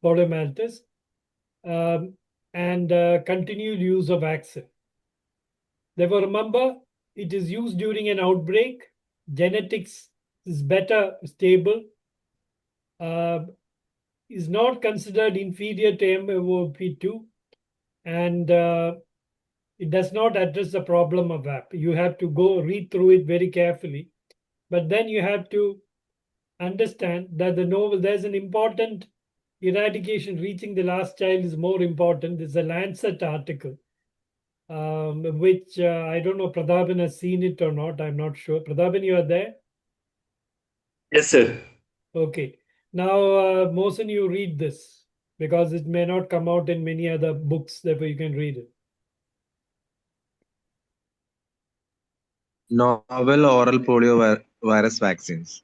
poliomyelitis and continued use of vaccine. Therefore, remember, it is used during an outbreak. Genetics is better, stable, is not considered inferior to MOP2, and it does not address the problem of VAP. You have to go read through it very carefully. But then you have to understand that there's an important eradication, reaching the last child is more important. There's a Lancet article which I don't know Pratapan has seen it or not. I'm not sure. Pratapan, you are there? Yes, sir. Okay. Now, Mohsen, you read this because it may not come out in many other books. Therefore, you can read it. Novel oral poliovirus vaccines.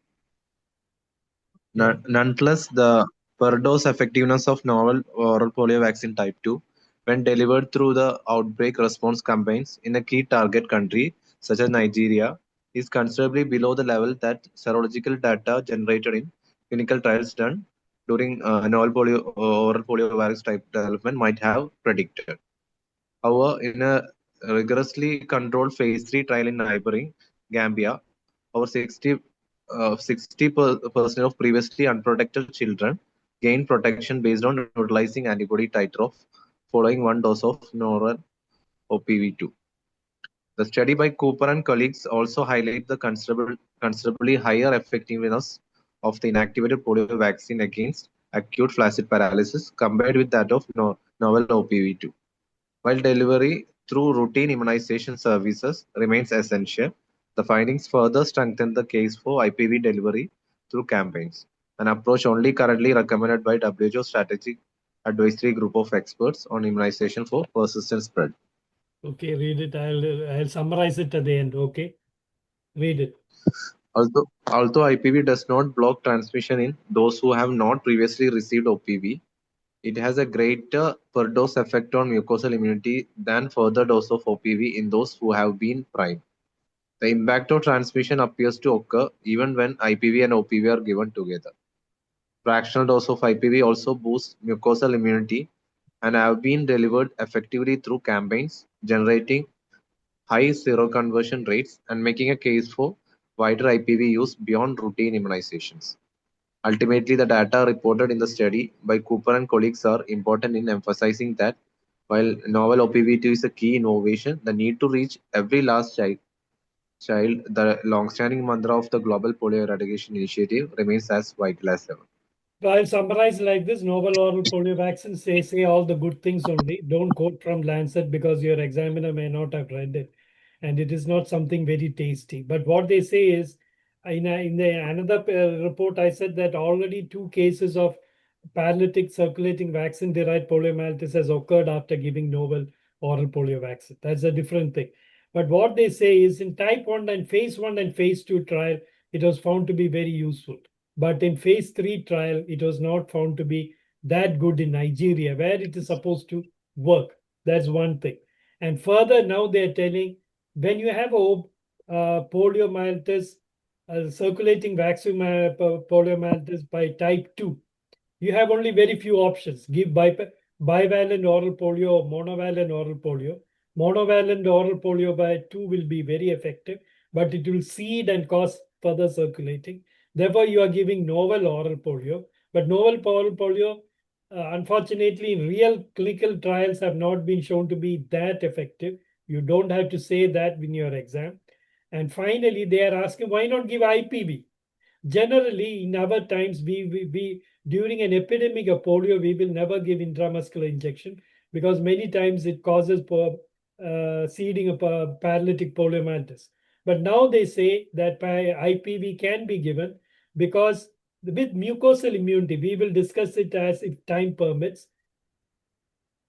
Nonetheless, the per dose effectiveness of novel oral polio vaccine type 2, when delivered through the outbreak response campaigns in a key target country such as Nigeria, is considerably below the level that serological data generated in clinical trials done during novel oral poliovirus type development might have predicted. However, in a rigorously controlled phase 3 trial in neighboring Gambia, over 60% of previously unprotected children gained protection based on neutralizing antibody titer of following one dose of novel OPV2. The study by Cooper and colleagues also highlight the considerably higher effectiveness of the inactivated polio vaccine against acute flaccid paralysis compared with that of novel OPV2. While delivery through routine immunization services remains essential, the findings further strengthen the case for IPV delivery through campaigns, an approach only currently recommended by WHO strategic advisory group of experts on immunization for persistent spread. Okay, read it. I'll summarize it at the end. Okay, read it. Although IPV does not block transmission in those who have not previously received OPV, it has a greater per dose effect on mucosal immunity than further dose of OPV in those who have been primed. The impact of transmission appears to occur even when IPV and OPV are given together. Fractional dose of IPV also boosts mucosal immunity and have been delivered effectively through campaigns, generating high seroconversion rates and making a case for wider IPV use beyond routine immunizations. Ultimately, the data reported in the study by Cooper and colleagues are important in emphasizing that while novel OPV2 is a key innovation, the need to reach every last child, the long-standing mantra of the Global Polio Eradication Initiative, remains as vital as ever. I'll summarize like this. Novel oral polio vaccines, they say all the good things only. Don't quote from Lancet because your examiner may not have read it. And it is not something very tasty. But what they say is, in the another report, I said that already 2 cases of paralytic circulating vaccine-derived poliomyelitis has occurred after giving novel oral polio vaccine. That's a different thing. But what they say is in type 1 and phase 1 and phase 2 trial, it was found to be very useful. But in phase 3 trial, it was not found to be that good in Nigeria, where it is supposed to work. That's one thing. And further, now they're telling when you have a poliomyelitis, circulating vaccine poliomyelitis by type 2, you have only very few options. Give bivalent oral polio or monovalent oral polio. Monovalent oral polio by 2 will be very effective, but it will seed and cause further circulating. Therefore, you are giving novel oral polio. But novel oral polio, unfortunately, in real clinical trials have not been shown to be that effective. You don't have to say that in your exam. And finally, they are asking, why not give IPV? Generally, in our times, we during an epidemic of polio, we will never give intramuscular injection because many times it causes seeding of paralytic poliomyelitis. But now they say that IPV can be given because with mucosal immunity, we will discuss it as if time permits.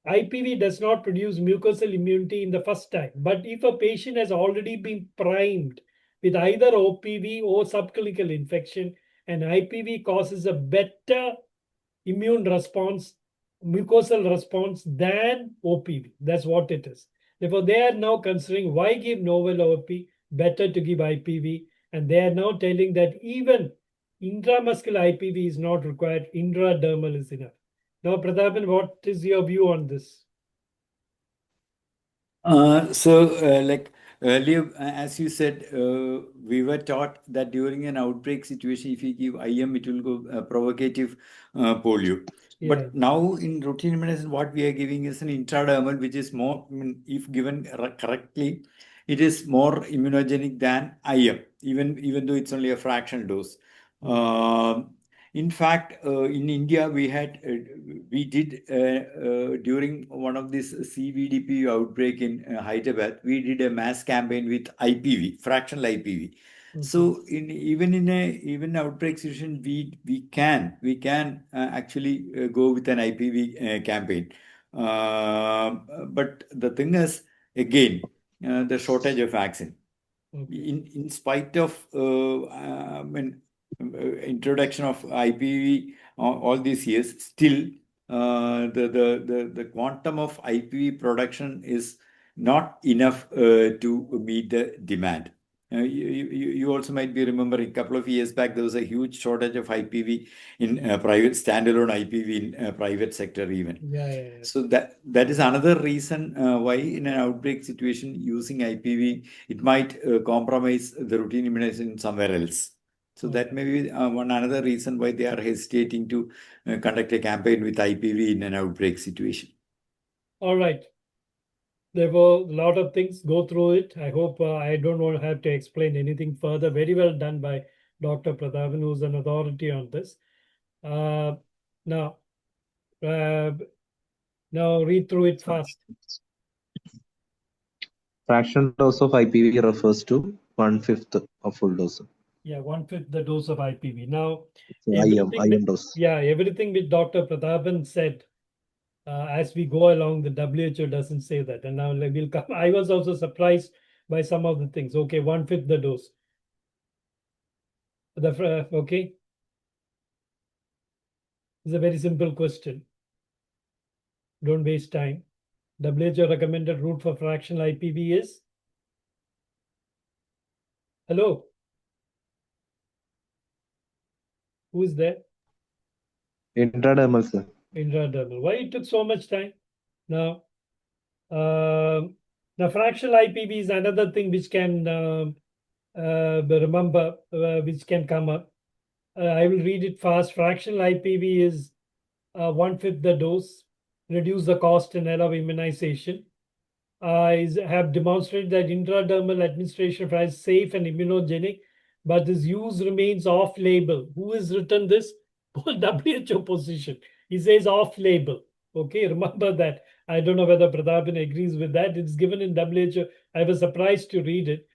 IPV does not produce mucosal immunity in the first time. But if a patient has already been primed with either OPV or subclinical infection, and IPV causes a better immune response, mucosal response than OPV. That's what it is. Therefore, they are now considering why give novel OP, better to give IPV. And they are now telling that even intramuscular IPV is not required, intradermal is enough. Now, Pratapan, what is your view on this? Like earlier, as you said, we were taught that during an outbreak situation, if you give IM, it will go provocative polio. Yeah. But now in routine immunization, what we are giving is an intradermal, which is more, if given correctly, it is more immunogenic than IM, even though it's only a fractional dose. In fact, in India, we did during one of this CVDP outbreak in Hyderabad, we did a mass campaign with IPV, fractional IPV. So even outbreak situation, we can actually go with an IPV campaign. But the thing is, again, the shortage of vaccine. In spite of introduction of IPV all these years, still the quantum of IPV production is not enough to meet the demand. You also might be remembering a couple of years back, there was a huge shortage of IPV in private, standalone IPV in private sector even. Yeah. So that is another reason why in an outbreak situation using IPV, it might compromise the routine immunization somewhere else. So that may be another reason why they are hesitating to conduct a campaign with IPV in an outbreak situation. All right. There were a lot of things, go through it. I hope I don't want to have to explain anything further. Very well done by Dr. Pratapan, who's an authority on this. Now read through it fast. Fractional dose of IPV refers to 1/5 of full dose. Yeah, 1/5 the dose of IPV. Now, So IM dose. Yeah, everything which Dr. Pratapan said As we go along, the WHO doesn't say that. And now we'll come. I was also surprised by some of the things. Okay, 1/5 the dose. Okay. It's a very simple question. Don't waste time. WHO recommended route for fractional IPV is? Hello? Who is there? Intradermal, sir. Intradermal. Why it took so much time? Now, the fractional IPV is another thing which can remember, which can come up. I will read it fast. Fractional IPV is 1/5 the dose, reduce the cost and allow immunization. Have demonstrated that intradermal administration is safe and immunogenic, but this use remains off-label. Who has written this? WHO position. He says off-label. Okay, remember that. I don't know whether Pratapan agrees with that. It's given in WHO. I was surprised to read it.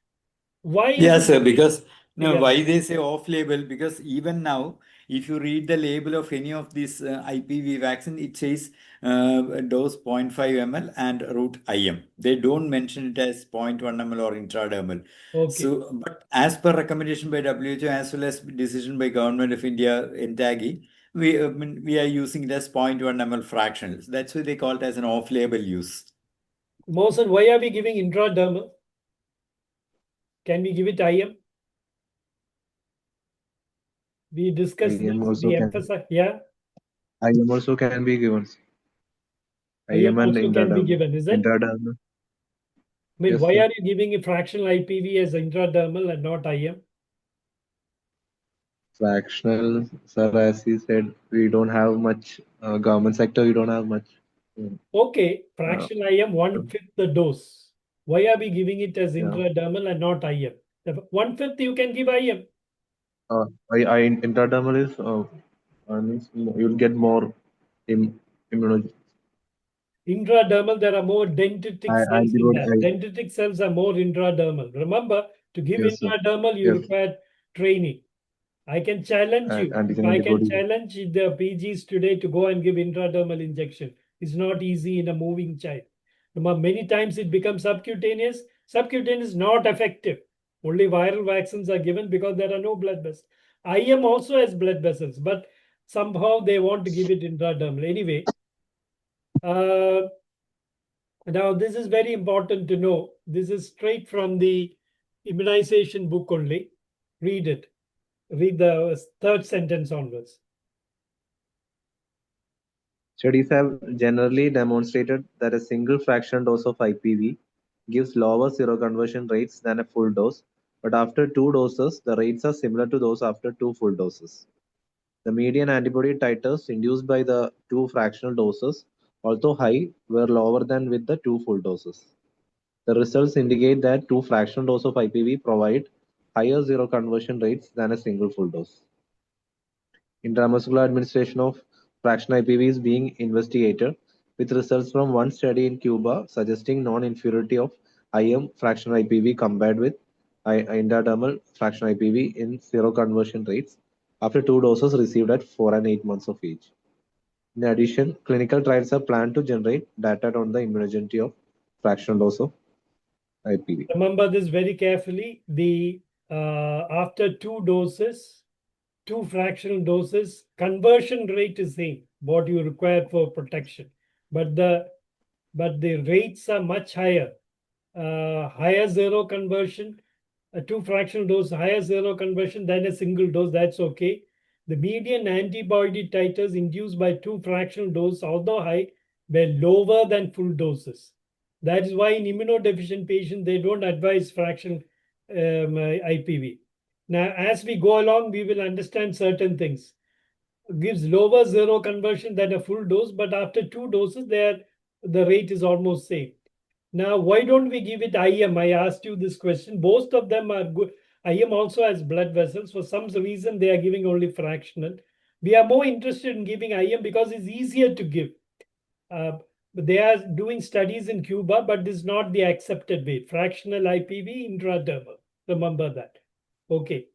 Why? Yes, sir, because no, Yeah. why they say off-label? Because even now, if you read the label of any of these IPV vaccine, it says dose 0.5 ml and route IM. They don't mention it as 0.1 ml or intradermal. Okay. So, but as per recommendation by WHO as well as decision by Government of India, NTAGI, we are using it as 0.1 ml fractionals. That's why they call it as an off-label use. Mohsen, why are we giving intradermal? Can we give it IM? We discussed IM this. also We can. emphasize. Yeah. IM also can be given. IM and also can be intradermal. given, is it? Intradermal. I mean, Yes, why sir. are you giving a fractional IPV as intradermal and not IM? Fractional, sir, as he said, we don't have much government sector. We don't have much. Okay, fractional IM 1/5 the dose. Why are we giving it as Yeah. intradermal and not IM? 1/5 you can give IM. Intradermal is means you'll get more immunology. Intradermal, there are more dendritic cells in that. Antibody. Dendritic cells are more intradermal. Remember, to give Yes, sir. intradermal, you Yes. require training. I can challenge you. If Antigen I can antibody. challenge the PGs today to go and give intradermal injection. It's not easy in a moving child. Many times it becomes subcutaneous. Subcutaneous is not effective. Only viral vaccines are given because there are no blood vessels. IM also has blood vessels, but somehow they want to give it intradermal. Anyway, now this is very important to know. This is straight from the immunization book only. Read it. Read the third sentence onwards. Studies have generally demonstrated that a single fraction dose of IPV gives lower seroconversion rates than a full dose, but after 2 doses, the rates are similar to those after 2 full doses. The median antibody titers induced by the 2 fractional doses, although high, were lower than with the 2 full doses. The results indicate that 2 fractional doses of IPV provide higher seroconversion rates than a single full dose. Intramuscular administration of fractional IPV is being investigated, with results from one study in Cuba suggesting non-inferiority of IM fractional IPV compared with intradermal fractional IPV in seroconversion rates after 2 doses received at 4 and 8 months of age. In addition, clinical trials are planned to generate data on the immunogenicity of fractional dose of IPV. Remember this very carefully. The after 2 doses, 2 fractional doses, conversion rate is same, what you require for protection. But the rates are much higher. Higher seroconversion, a 2 fractional dose, higher seroconversion than a single dose, that's okay. The median antibody titers induced by 2 fractional dose, although high, were lower than full doses. That is why in immunodeficient patients, they don't advise fractional IPV. Now, as we go along, we will understand certain things. Gives lower seroconversion than a full dose, but after 2 doses, the rate is almost same. Now, why don't we give it IM? I asked you this question. Both of them are good. IM also has blood vessels. For some reason, they are giving only fractional. We are more interested in giving IM because it's easier to give. They are doing studies in Cuba, but this is not the accepted way. Fractional IPV, intradermal. Remember that. Okay.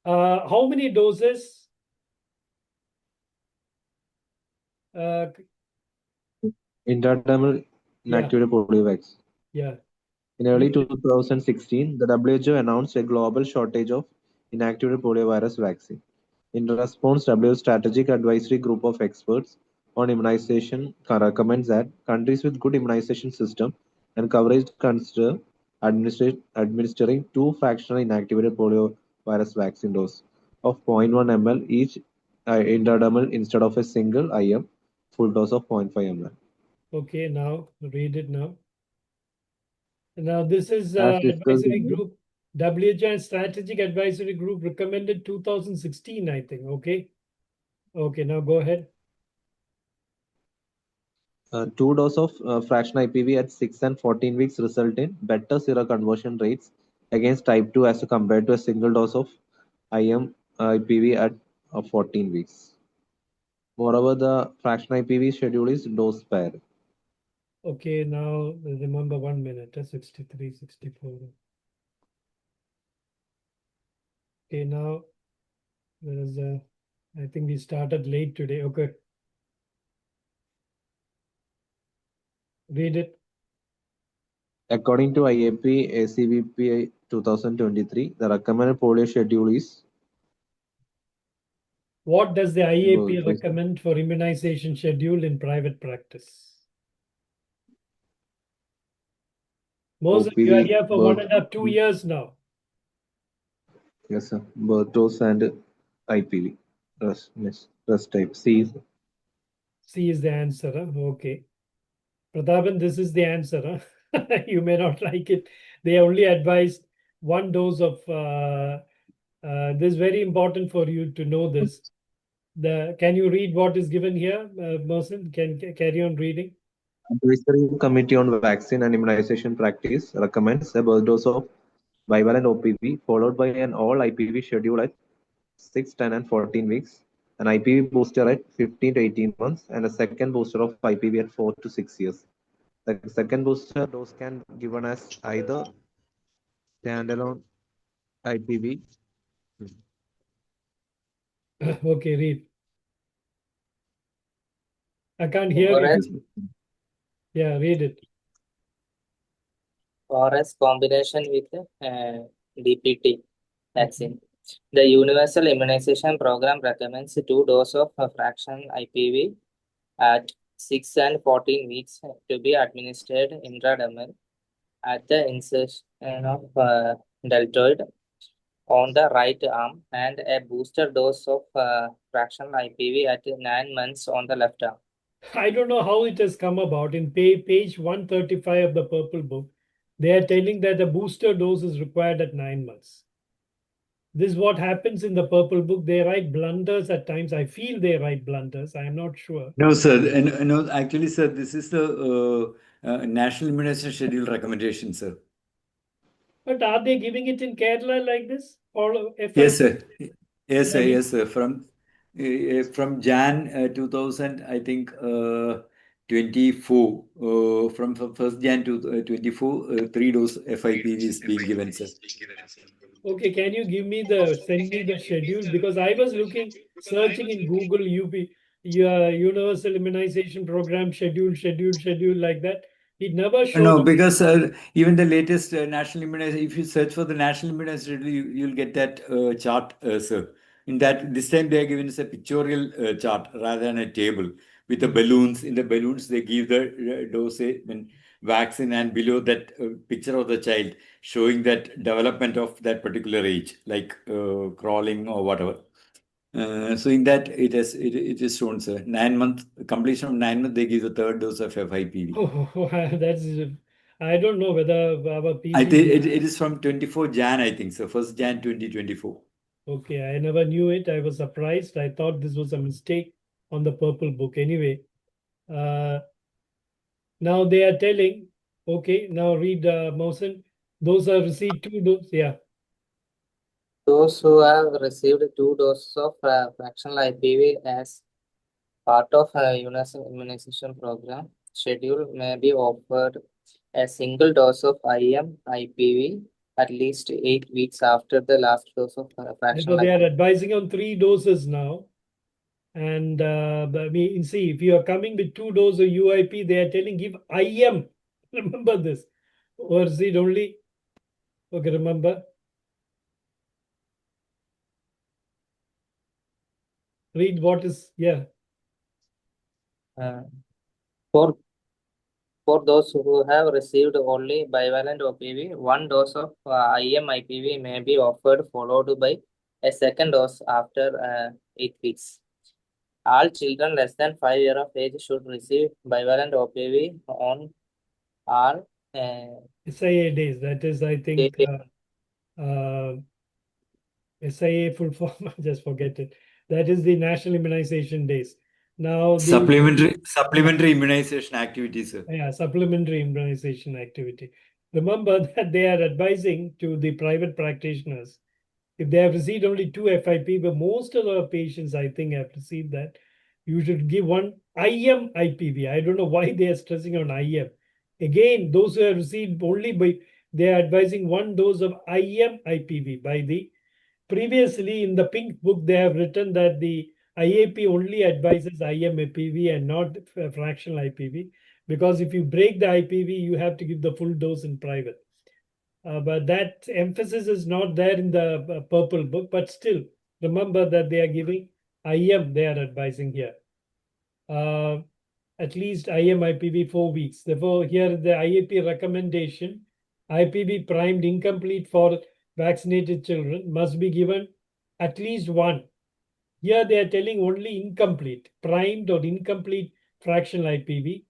How many doses? Intradermal Yeah, inactivated polio vaccine. yeah. In early Read it. 2016, the WHO announced a global shortage of inactivated poliovirus vaccine. In response, WHO's Strategic Advisory Group of Experts on Immunization recommends that countries with good immunization system and coverage consider administering two fractional inactivated poliovirus vaccine doses of 0.1 ml each intradermal instead of a single IM full dose of 0.5 ml. Okay, now read it now. Now this is As discussed advisory above, group. WHO Strategic Advisory Group recommended 2016, I think. Okay. Okay, now go ahead. two doses of fractional IPV at 6 and 14 weeks result in better seroconversion rates against type 2 as compared to a single dose of IM IPV at 14 weeks. Moreover, the fractional IPV schedule is dose sparing. Okay, now remember 1 minute, 63, 64. Okay, now there is I think we started late today. Okay, read it. According to IAP ACVP 2023, the recommended polio schedule is What does the IAP recommend for immunization schedule in private practice? Moses, you are here for 1.5, 2 years now. Yes, sir. Birth dose and IPV. Rest type. C. C is the answer. Huh? Okay. Pratapan, this is the answer. Huh? You may not like it. They only advised 1 dose of. This is very important for you to know this. Can you read what is given here, Mohsin? Can carry on reading? Advisory Committee on Vaccine and Immunization Practice recommends a birth dose of bivalent OPV followed by an all IPV schedule at 6, 10, and 14 weeks, an IPV booster at 15 to 18 months, and a second booster of IPV at 4 to 6 years. The second booster dose can be given as either standalone IPV. Okay, read. I can't hear Or you. as, Yeah, read it. or as combination with DPT vaccine. The Universal Immunization Program recommends 2 doses of fractional IPV at 6 and 14 weeks to be administered intradermal at the insertion of deltoid on the right arm and a booster dose of fractional IPV at 9 months on the left arm. I don't know how it has come about. In page 135 of the Purple Book, they are telling that a booster dose is required at 9 months. This is what happens in the Purple Book. They write blunders at times. I feel they write blunders. I am not sure. No, sir. No, actually, sir, this is the National Immunization Schedule recommendation, sir. But are they giving it in Kerala like this? Or Yes, sir. Yes, sir. Really? Yes, sir. From Jan 2000, I think 24. From 1st Jan to 24, 3 dose FIPV is being given, sir. Okay, can you send me the schedule? Because I was searching in Google Universal Immunization Program schedule like that. It never showed No, up. because even the latest national immunization, if you search for the national immunization, you'll get that chart, sir. In that, this time they are giving us a pictorial chart rather than a table with the balloons. In the balloons, they give the dosage, vaccine, and below that picture of the child showing that development of that particular age, like crawling or whatever. So in that, it is shown, sir. 9 month completion of 9 months, they give the third dose of FIPV. Oh, that's. I don't know whether our I think PC. it is from 24 Jan, I think so. 1st Jan 2024. Okay, I never knew it. I was surprised. I thought this was a mistake on the Purple Book. Anyway, now they are telling. Okay, now read, Mohsen. Those are received 2 doses. Yeah. Those who have received 2 doses of fractional IPV as part of a universal immunization program schedule may be offered a single dose of IM IPV at least 8 weeks after the last dose of fractional Because they are IPV. advising on 3 doses now. And I mean, see, if you are coming with 2 doses of UIP, they are telling give IM. Remember this. Or is it only? Okay, remember. Read what is, yeah. For those who have received only bivalent OPV, 1 dose of IM-IPV may be offered, followed by a second dose after 8 weeks. All children less than 5 years of age should receive bivalent OPV on all SIA days. That is, I think, SIA full form, just forget it. That is the National Immunization Days. Now, the Supplementary immunization activities, sir. yeah, supplementary immunization activity. Remember that they are advising to the private practitioners if they have received only 2 FIP, but most of the patients, I think, have received that, you should give one IM IPV. I don't know why they are stressing on IM. Again, those who have received only by, they are advising 1 dose of IM IPV by the, previously in the pink book, they have written that the IAP only advises IM IPV and not fractional IPV, because if you break the IPV, you have to give the full dose in private. But that emphasis is not there in the purple book, but still remember that they are giving IM, they are advising here. At least IM IPV 4 weeks. Therefore, here the IAP recommendation, IPV primed incomplete for vaccinated children must be given at least one. Here they are telling only incomplete, primed or incomplete fractional IPV.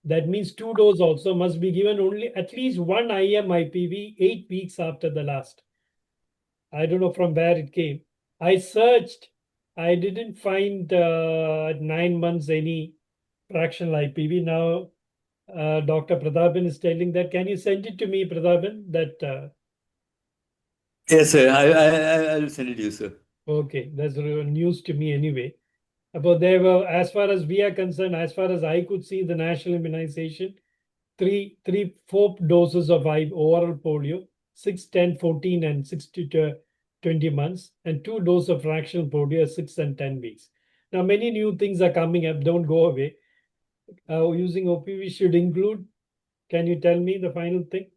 That means 2 doses also must be given only at least one IM IPV 8 weeks after the last. I don't know from where it came. I searched. I didn't find 9 months any fractional IPV. Now, Dr. Pratapan is telling that. Can you send it to me, Pratapan? That. Yes, sir. I'll send it to you, sir. Okay, that's news to me anyway. But there were, as far as we are concerned, as far as I could see, the national immunization, 4 doses of oral polio, 6, 10, 14, and 6 to 20 months, and 2 doses of fractional polio, 6 and 10 weeks. Now, many new things are coming up. Don't go away. Using OPV should include. Can you tell me the final thing?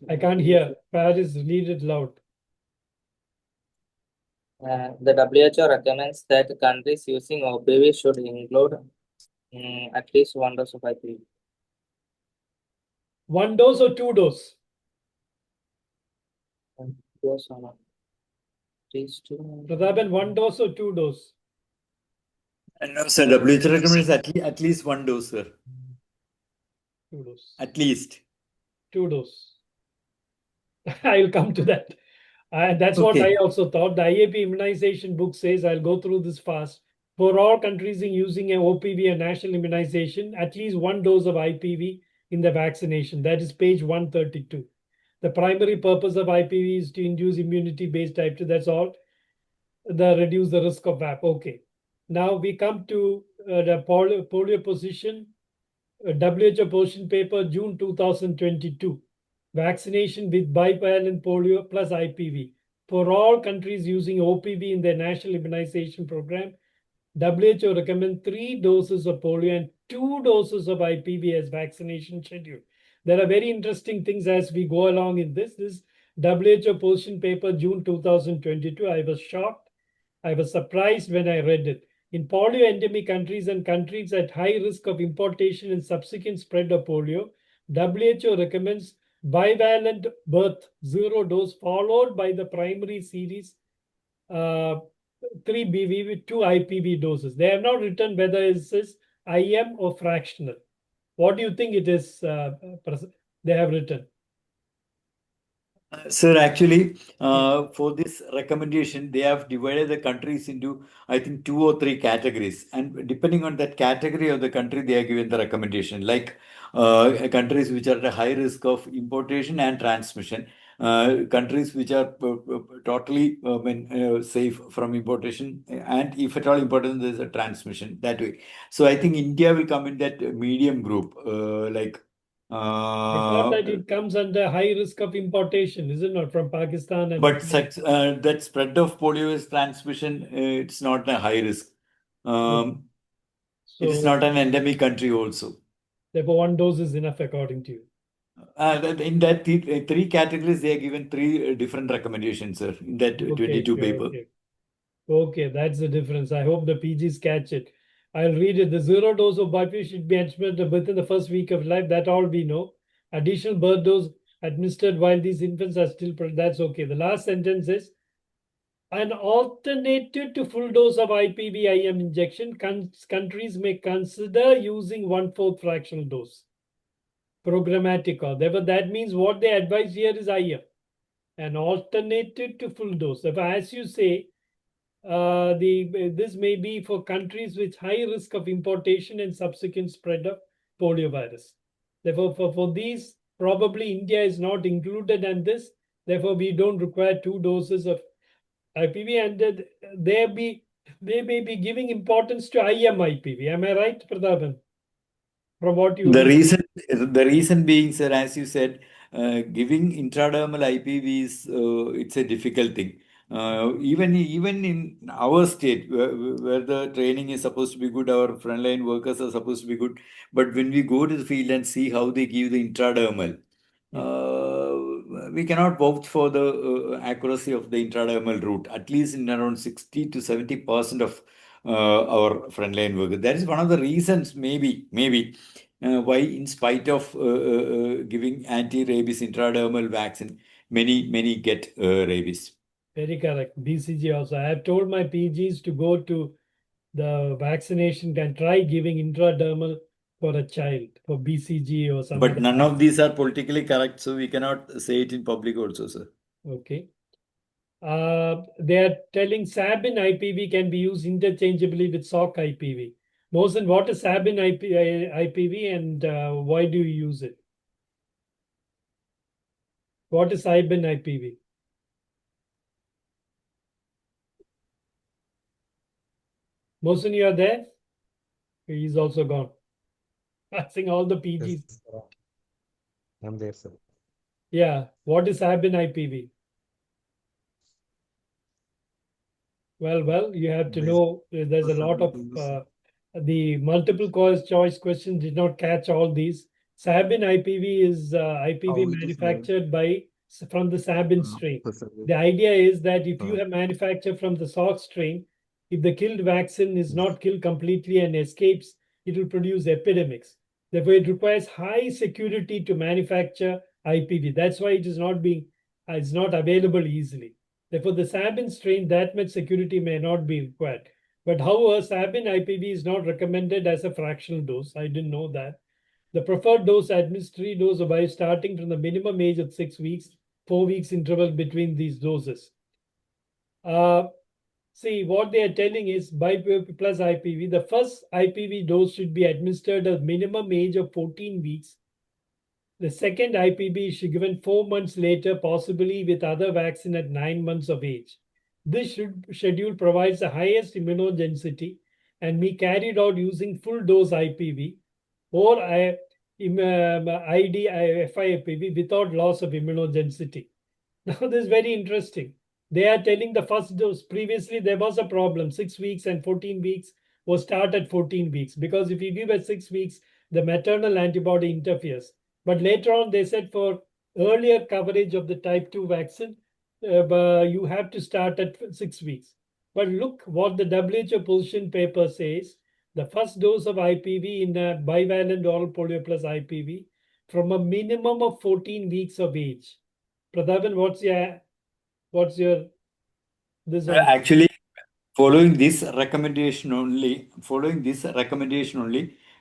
I can't hear. Paris, read it loud. The WHO recommends that countries using OPV should include at least 1 dose of IPV. 1 dose or 2 doses? 1 dose or not. Pratapan, 1 dose or 2 doses? No, sir. WHO recommends at least 1 dose, sir. 2 doses. At least 2 doses. I will come to that. That's what I also thought. The IAP immunization book says, I'll go through this fast. For all countries in using an OPV and national immunization, at least 1 dose of IPV in the vaccination. That is page 132. The primary purpose of IPV is to induce immunity-based type 2. That's all. Reduce the risk of VAP. Okay. Now we come to the polio position. WHO position paper, June 2022. Vaccination with bivalent polio plus IPV for all countries using OPV in their national immunization program. WHO recommends 3 doses of polio and 2 doses of IPV as vaccination schedule. There are very interesting things as we go along in this. This WHO position paper, June 2022. I was shocked. I was surprised when I read it. In polio endemic countries and countries at high risk of importation and subsequent spread of polio, WHO recommends bivalent birth 0 dose followed by the primary series 3 BV with 2 IPV doses. They have not written whether it is IM or fractional. What do you think it is they have written? Sir, actually, for this recommendation, they have divided the countries into, I think, 2 or 3 categories. And depending on that category of the country, they are given the recommendation. Like countries which are at a high risk of importation and transmission, countries which are totally safe from importation, and if at all important, there's a transmission that way. So I think India will come in that medium group, like I thought that Uh, it comes under high risk of importation, is it not, from Pakistan and but that spread of polio is transmission, it's not a high risk. It is so not an endemic country also. therefore 1 dose is enough according to you. In that three categories, they are given three different recommendations, sir, in that 22 paper. Okay, that's the difference. I hope the PGs catch it. I'll read it. The 0 dose of BIP should be administered within the first week of life. That all we know. Additional birth dose administered while these infants are still that's okay. The last sentence is an alternative to full dose of IPV-IM injection. Countries may consider using 1/4 fractional dose. Programmatic. Therefore, that means what they advise here is IM, an alternative to full dose. If, as you say, this may be for countries with high risk of importation and subsequent spread of polio virus. Therefore, for these, probably India is not included in this. Therefore, we don't require 2 doses of IPV, and they may be giving importance to IM IPV. Am I right, Pratapan? From what you The reason being, sir, as you said, giving intradermal IPVs, it's a difficult thing. Even in our state, where the training is supposed to be good, our frontline workers are supposed to be good. But when we go to the field and see how they give the intradermal, we cannot vouch for the accuracy of the intradermal route, at least in around 60 to 70% of our frontline workers. That is one of the reasons, maybe, why, in spite of giving anti-rabies intradermal vaccine, many get rabies. very correct. BCG also. I have told my PGs to go to the vaccination and try giving intradermal for a child for BCG or some But other. none of these are politically correct, so we cannot say it in public also, sir. Okay. They are telling Sabin IPV can be used interchangeably with SOC IPV. Mohsen, what is Sabin IPV and why do you use it? What is Sabin IPV? Mohsen, you are there? He's also gone. Asking all the PGs. Yes, I'm there, sir. Yeah. What is Sabin IPV? Well, you have to know there's a lot of the multiple choice questions did not catch all these. Sabin IPV is IPV manufactured from the Sabin strain. The idea is that if you have manufactured from the Salk strain, if the killed vaccine is not killed completely and escapes, it will produce epidemics. Therefore, it requires high security to manufacture IPV. That's why it is it's not available easily. Therefore, the Sabin strain, that much security may not be required. But however, Sabin IPV is not recommended as a fractional dose. I didn't know that. The preferred dose, administered dose by starting from the minimum age of 6 weeks, 4 weeks interval between these doses. See, what they are telling is BIP plus IPV, the first IPV dose should be administered at minimum age of 14 weeks. The second IPV is given 4 months later, possibly with other vaccine at 9 months of age. This schedule provides the highest immunogenicity and be carried out using full dose IPV or FIPV without loss of immunogenicity. Now, this is very interesting. They are telling the first dose. Previously, there was a problem. 6 weeks and 14 weeks was start at 14 weeks because if you give at 6 weeks, the maternal antibody interferes. But later on, they said for earlier coverage of the type 2 vaccine, you have to start at 6 weeks. But look what the WHO position paper says. The first dose of IPV in a bivalent oral polio plus IPV from a minimum of 14 weeks of age. Pratapan, what's your this on? Actually, following this recommendation only,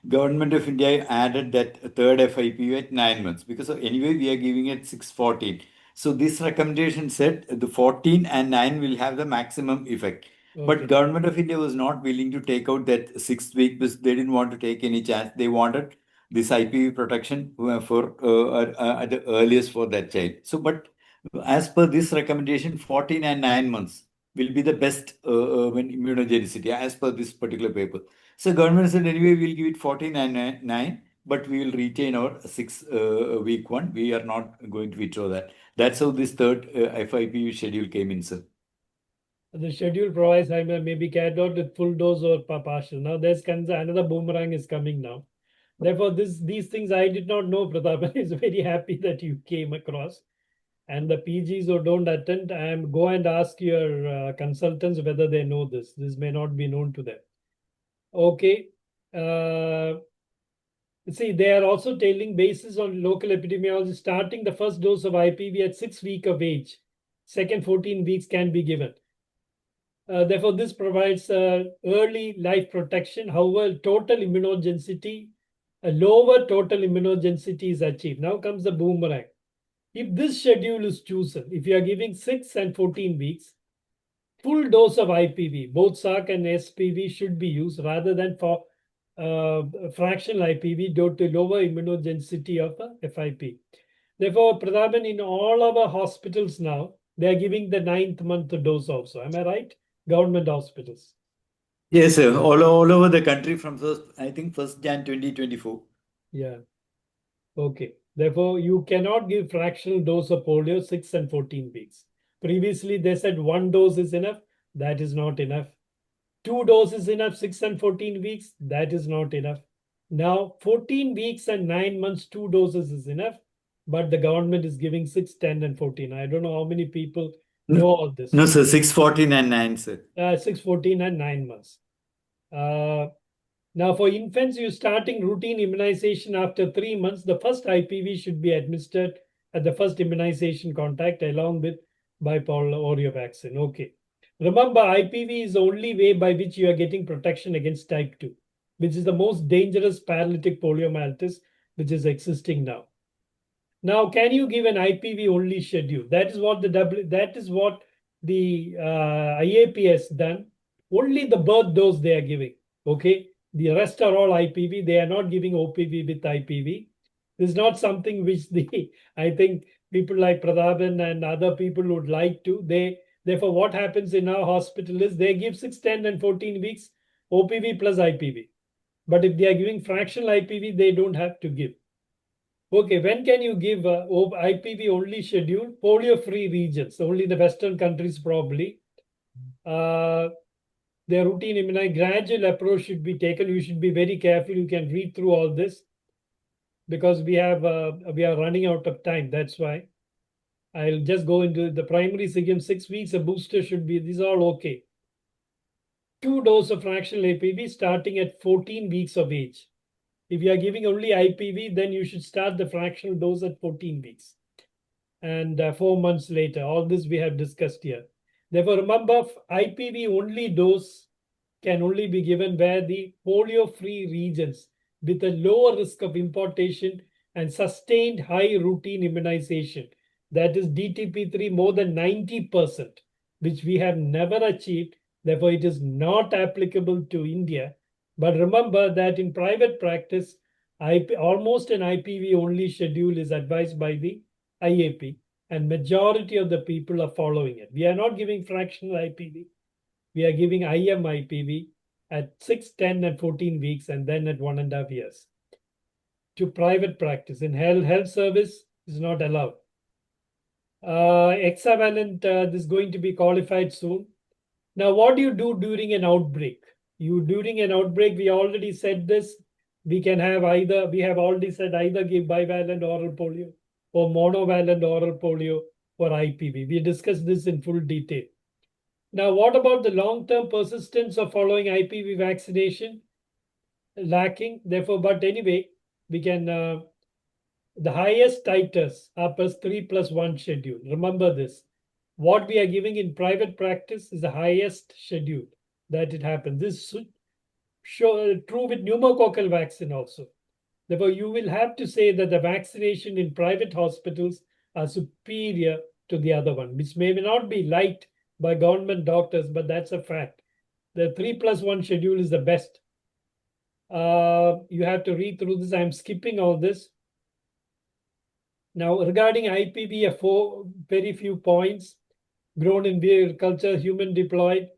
Government of India added that third FIPU at 9 months because anyway we are giving it 614. So this recommendation said the 14 and 9 will have the maximum effect. But Government of India was not willing to take out that 6th week because they didn't want to take any chance. They wanted this IPV protection for at the earliest for that child. So, but as per this recommendation, 14 and 9 months will be the best when immunogenicity as per this particular paper. So government said anyway we'll give it 14 and 9. but we will retain our 6-week one. We are not going to withdraw that. That's how this third FIPV schedule came in, sir. The schedule provides I may be carried out with full dose or partial. Now there's another boomerang is coming now. Therefore, these things I did not know, Pratapan is very happy that you came across. And the PGs who don't attend, go and ask your consultants whether they know this. This may not be known to them. Okay. See, they are also telling basis on local epidemiology, starting the first dose of IPV at 6 weeks of age. Second 14 weeks can be given. Therefore, this provides early life protection. However, total immunogenicity, a lower total immunogenicity is achieved. Now comes the boomerang. If this schedule is chosen, if you are giving 6 and 14 weeks, full dose of IPV, both SARC and SPV should be used rather than for fractional IPV due to lower immunogenicity of FIP. Therefore, Pratapan, in all our hospitals now, they are giving the 9th month dose also. Am I right? Government hospitals. Yes, sir. All over the country from I think 1st Jan 2024. Yeah. Okay. Therefore, you cannot give fractional dose of polio 6 and 14 weeks. Previously, they said 1 dose is enough. That is not enough. 2 doses enough, 6 and 14 weeks. That is not enough. Now, 14 weeks and 9 months, 2 doses is enough. But the government is giving 6, 10, and 14. I don't know how many people know all this. No, sir. 6, 14, and 9, sir. 6, 14, and 9 months. Now, for infants, you're starting routine immunization after 3 months. The first IPV should be administered at the first immunization contact along with bipolio vaccine. Okay. Remember, IPV is the only way by which you are getting protection against type 2, which is the most dangerous paralytic poliomyelitis which is existing now. Now, can you give an IPV only schedule? That is what the IAP has done. Only the birth dose they are giving. Okay. The rest are all IPV. They are not giving OPV with IPV. This is not something which I think people like Pratapan and other people would like to. Therefore, what happens in our hospital is they give 6, 10, and 14 weeks OPV plus IPV. But if they are giving fractional IPV, they don't have to give. Okay, when can you give IPV only schedule? Polio-free regions, only the Western countries probably. Their routine gradual approach should be taken. You should be very careful. You can read through all this because we are running out of time. That's why I'll just go into the primary CGM 6 weeks. A booster should be, these are all okay. 2 doses of fractional IPV starting at 14 weeks of age. If you are giving only IPV, then you should start the fractional dose at 14 weeks. And 4 months later, all this we have discussed here. Therefore, remember, IPV only dose can only be given where the polio-free regions with a lower risk of importation and sustained high routine immunization, that is DTP3 more than 90%, which we have never achieved. Therefore, it is not applicable to India. But remember that in private practice, almost an IPV only schedule is advised by the IAP, and majority of the people are following it. We are not giving fractional IPV. We are giving IM IPV at 6, 10, and 14 weeks, and then at 1.5 years. To private practice. In health service is not allowed. Hexavalent this is going to be qualified soon. Now, what do you do during an outbreak? During an outbreak, we already said this. We have already said either give bivalent oral polio or monovalent oral polio or IPV. We discussed this in full detail. Now, what about the long-term persistence of following IPV vaccination? Lacking, therefore, but anyway, we can, the highest titers are +3+1 schedule. Remember this. What we are giving in private practice is the highest schedule that it happens. This should show true with pneumococcal vaccine also. Therefore, you will have to say that the vaccination in private hospitals are superior to the other one, which may not be liked by government doctors, but that's a fact. The 3+1 schedule is the best. You have to read through this. I'm skipping all this. Now, regarding IPV, very few points. Grown in agriculture, human deployed.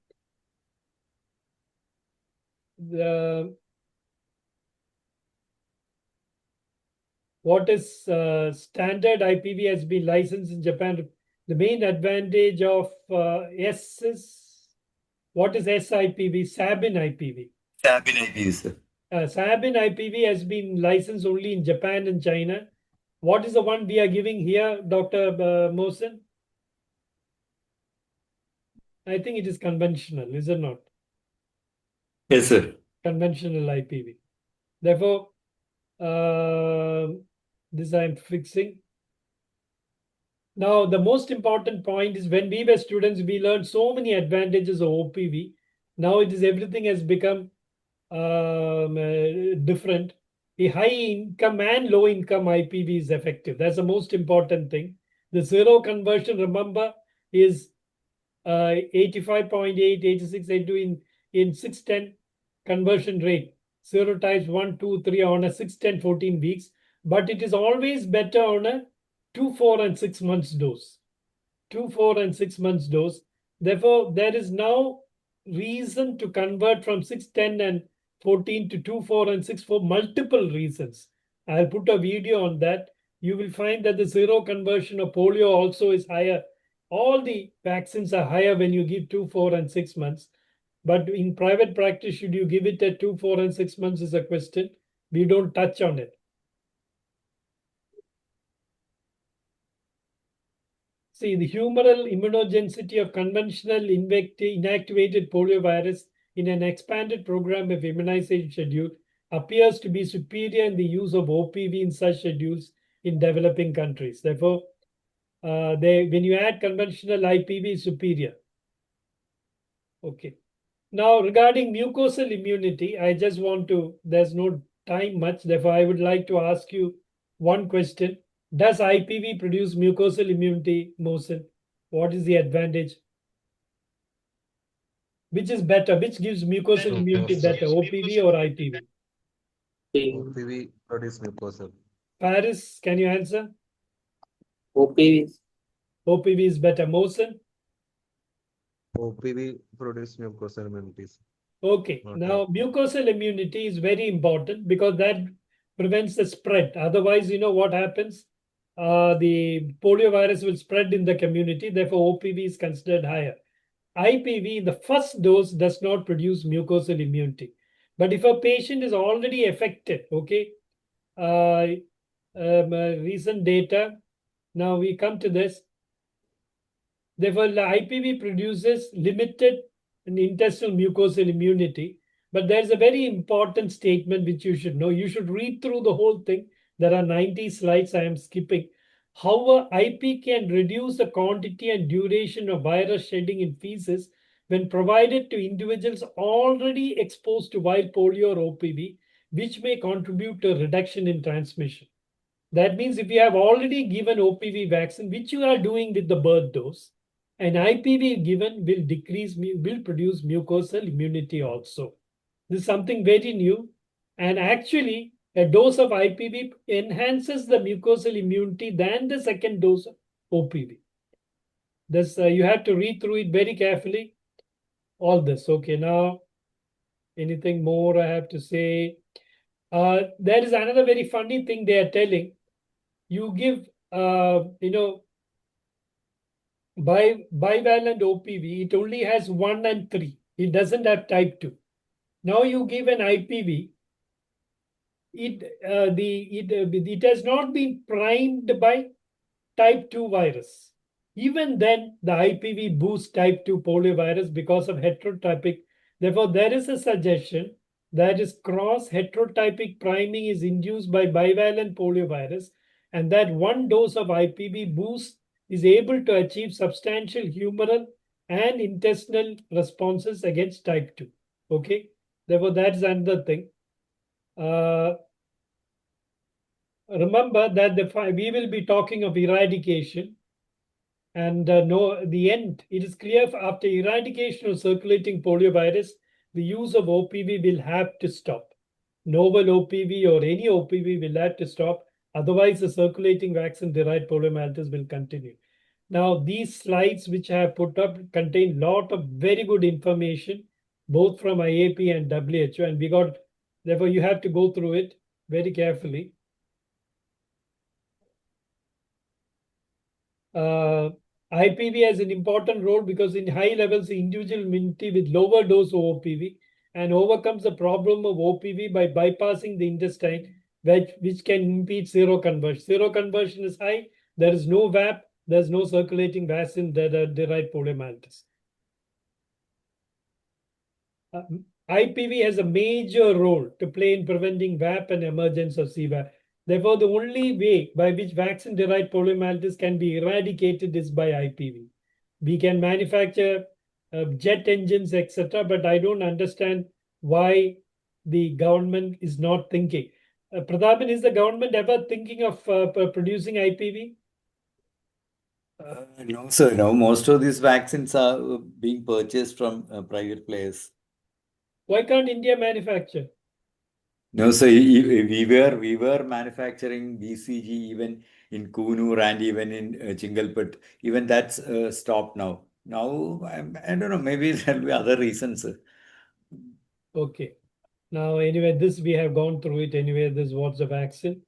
what is standard IPV has been licensed in Japan. The main advantage of S is, what is SIPV? Sabin IPV. Sabin IPV, sir. Sabin IPV has been licensed only in Japan and China. What is the one we are giving here, Dr. Mohsen? I think it is conventional, is it not? Yes, sir. Conventional IPV. Therefore, this I am fixing. Now, the most important point is when we were students, we learned so many advantages of OPV. Now it is everything has become different. The high income and low income IPV is effective. That's the most important thing. The zero conversion, remember, is 85.8, 86, they do in 610 conversion rate. 0 times 1, 2, 3 on a 6, 10, 14 weeks. But it is always better on a 2, 4, and 6 months dose. 2, 4, and 6 months dose. Therefore, there is now reason to convert from 6, 10, and 14 to 2, 4, and 6 for multiple reasons. I'll put a video on that. You will find that the zero conversion of polio also is higher. All the vaccines are higher when you give 2, 4, and 6 months. But in private practice, should you give it at 2, 4, and 6 months is a question. We don't touch on it. See, the humoral immunogenicity of conventional inactivated poliovirus in an expanded program of immunization schedule appears to be superior in the use of OPV in such schedules in developing countries. Therefore, when you add conventional IPV, is superior. Okay. Now, regarding mucosal immunity, I just want to, there's no time much. Therefore, I would like to ask you one question. Does IPV produce mucosal immunity, Mohsen? What is the advantage? Which is better? Which gives mucosal immunity better, OPV or IPV? OPV produce mucosal. Paris, can you answer? OPV. OPV is better. Mohsen? OPV produce mucosal immunities. Okay. Now, mucosal immunity is very important because that prevents the spread. Otherwise, you know what happens? The poliovirus will spread in the community. Therefore, OPV is considered higher. IPV, the first dose does not produce mucosal immunity. But if a patient is already affected, okay, recent data, now we come to this. Therefore, the IPV produces limited intestinal mucosal immunity. But there's a very important statement which you should know. You should read through the whole thing. There are 90 slides I am skipping. However, IP can reduce the quantity and duration of virus shedding in feces when provided to individuals already exposed to wild polio or OPV, which may contribute to a reduction in transmission. That means if you have already given OPV vaccine, which you are doing with the birth dose, an IPV given will produce mucosal immunity also. This is something very new. And actually, a dose of IPV enhances the mucosal immunity than the second dose of OPV. This you have to read through it very carefully. All this. Okay, now anything more I have to say? There is another very funny thing they are telling. You give, bivalent OPV, it only has 1 and 3. It doesn't have type 2. Now you give an IPV, it has not been primed by type 2 virus. Even then, the IPV boosts type 2 poliovirus because of heterotypic. Therefore, there is a suggestion that is cross heterotypic priming is induced by bivalent poliovirus, and that one dose of IPV boost is able to achieve substantial humoral and intestinal responses against type 2. Okay, therefore, that's another thing. Remember that we will be talking of eradication. And the end, it is clear after eradication of circulating poliovirus, the use of OPV will have to stop. Novel OPV or any OPV will have to stop. Otherwise, the circulating vaccine-derived poliomyelitis will continue. Now, these slides which I have put up contain a lot of very good information, both from IAP and WHO, and therefore you have to go through it very carefully. IPV has an important role because in high levels, the individual immunity with lower dose of OPV and overcomes the problem of OPV by bypassing the intestine, which can impede seroconversion. Seroconversion is high. There is no VAP. There's no circulating vaccine derived poliomyelitis. IPV has a major role to play in preventing VAP and emergence of CVAP. Therefore, the only way by which vaccine-derived poliomyelitis can be eradicated is by IPV. We can manufacture jet engines, etc., but I don't understand why the government is not thinking. Pratapan, is the government ever thinking of producing IPV? No, sir. No, most of these vaccines are being purchased from private players. Why can't India manufacture? No, sir. We were manufacturing BCG even in Kunur and even in Chingalpet. Even that's stopped now. Now I don't know. Maybe there'll be other reasons. Okay. Now, anyway, this we have gone through it anyway. This was the vaccine.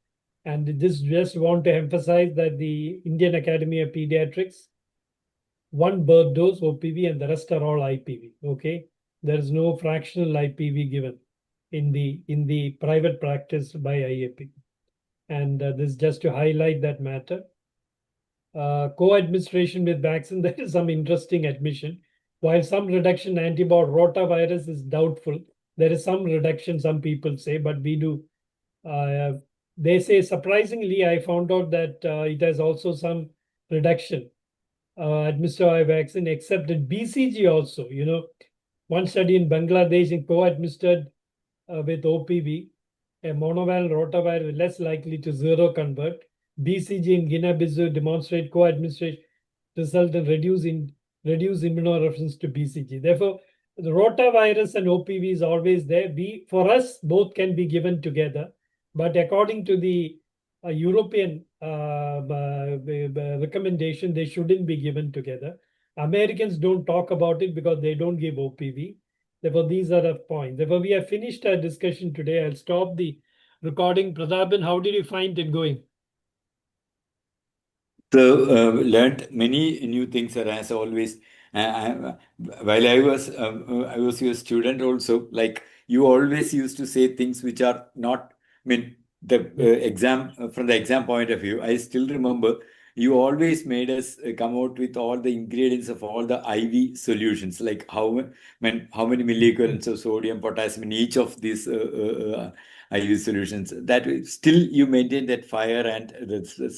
And this just want to emphasize that the Indian Academy of Pediatrics, one birth dose OPV and the rest are all IPV. Okay. There is no fractional IPV given in the private practice by IAP. And this just to highlight that matter. Co-administration with vaccine, there is some interesting admission. While some reduction in antibody rotavirus is doubtful, there is some reduction, some people say, but we do. They say, surprisingly, I found out that it has also some reduction administered by vaccine, except that BCG also. One study in Bangladesh in co-administered with OPV, a monovalent rotavirus is less likely to seroconvert. BCG in Guinea-Bissau demonstrate co-administration result in reduced immunoresponse to BCG. Therefore, the rotavirus and OPV is always there. For us, both can be given together. But according to the European recommendation, they shouldn't be given together. Americans don't talk about it because they don't give OPV. Therefore, these are the points. Therefore, we have finished our discussion today. I'll stop the recording. Pratapan, how did you find it going? So learned many new things, sir, as always. While I was your student also. Like you always used to say things which are not. I mean, the exam from the exam point of view. I still remember you always made us come out with all the ingredients of all the IV solutions, like how many milliequivalents of sodium, potassium in each of these IV solutions. That still you maintain that fire and the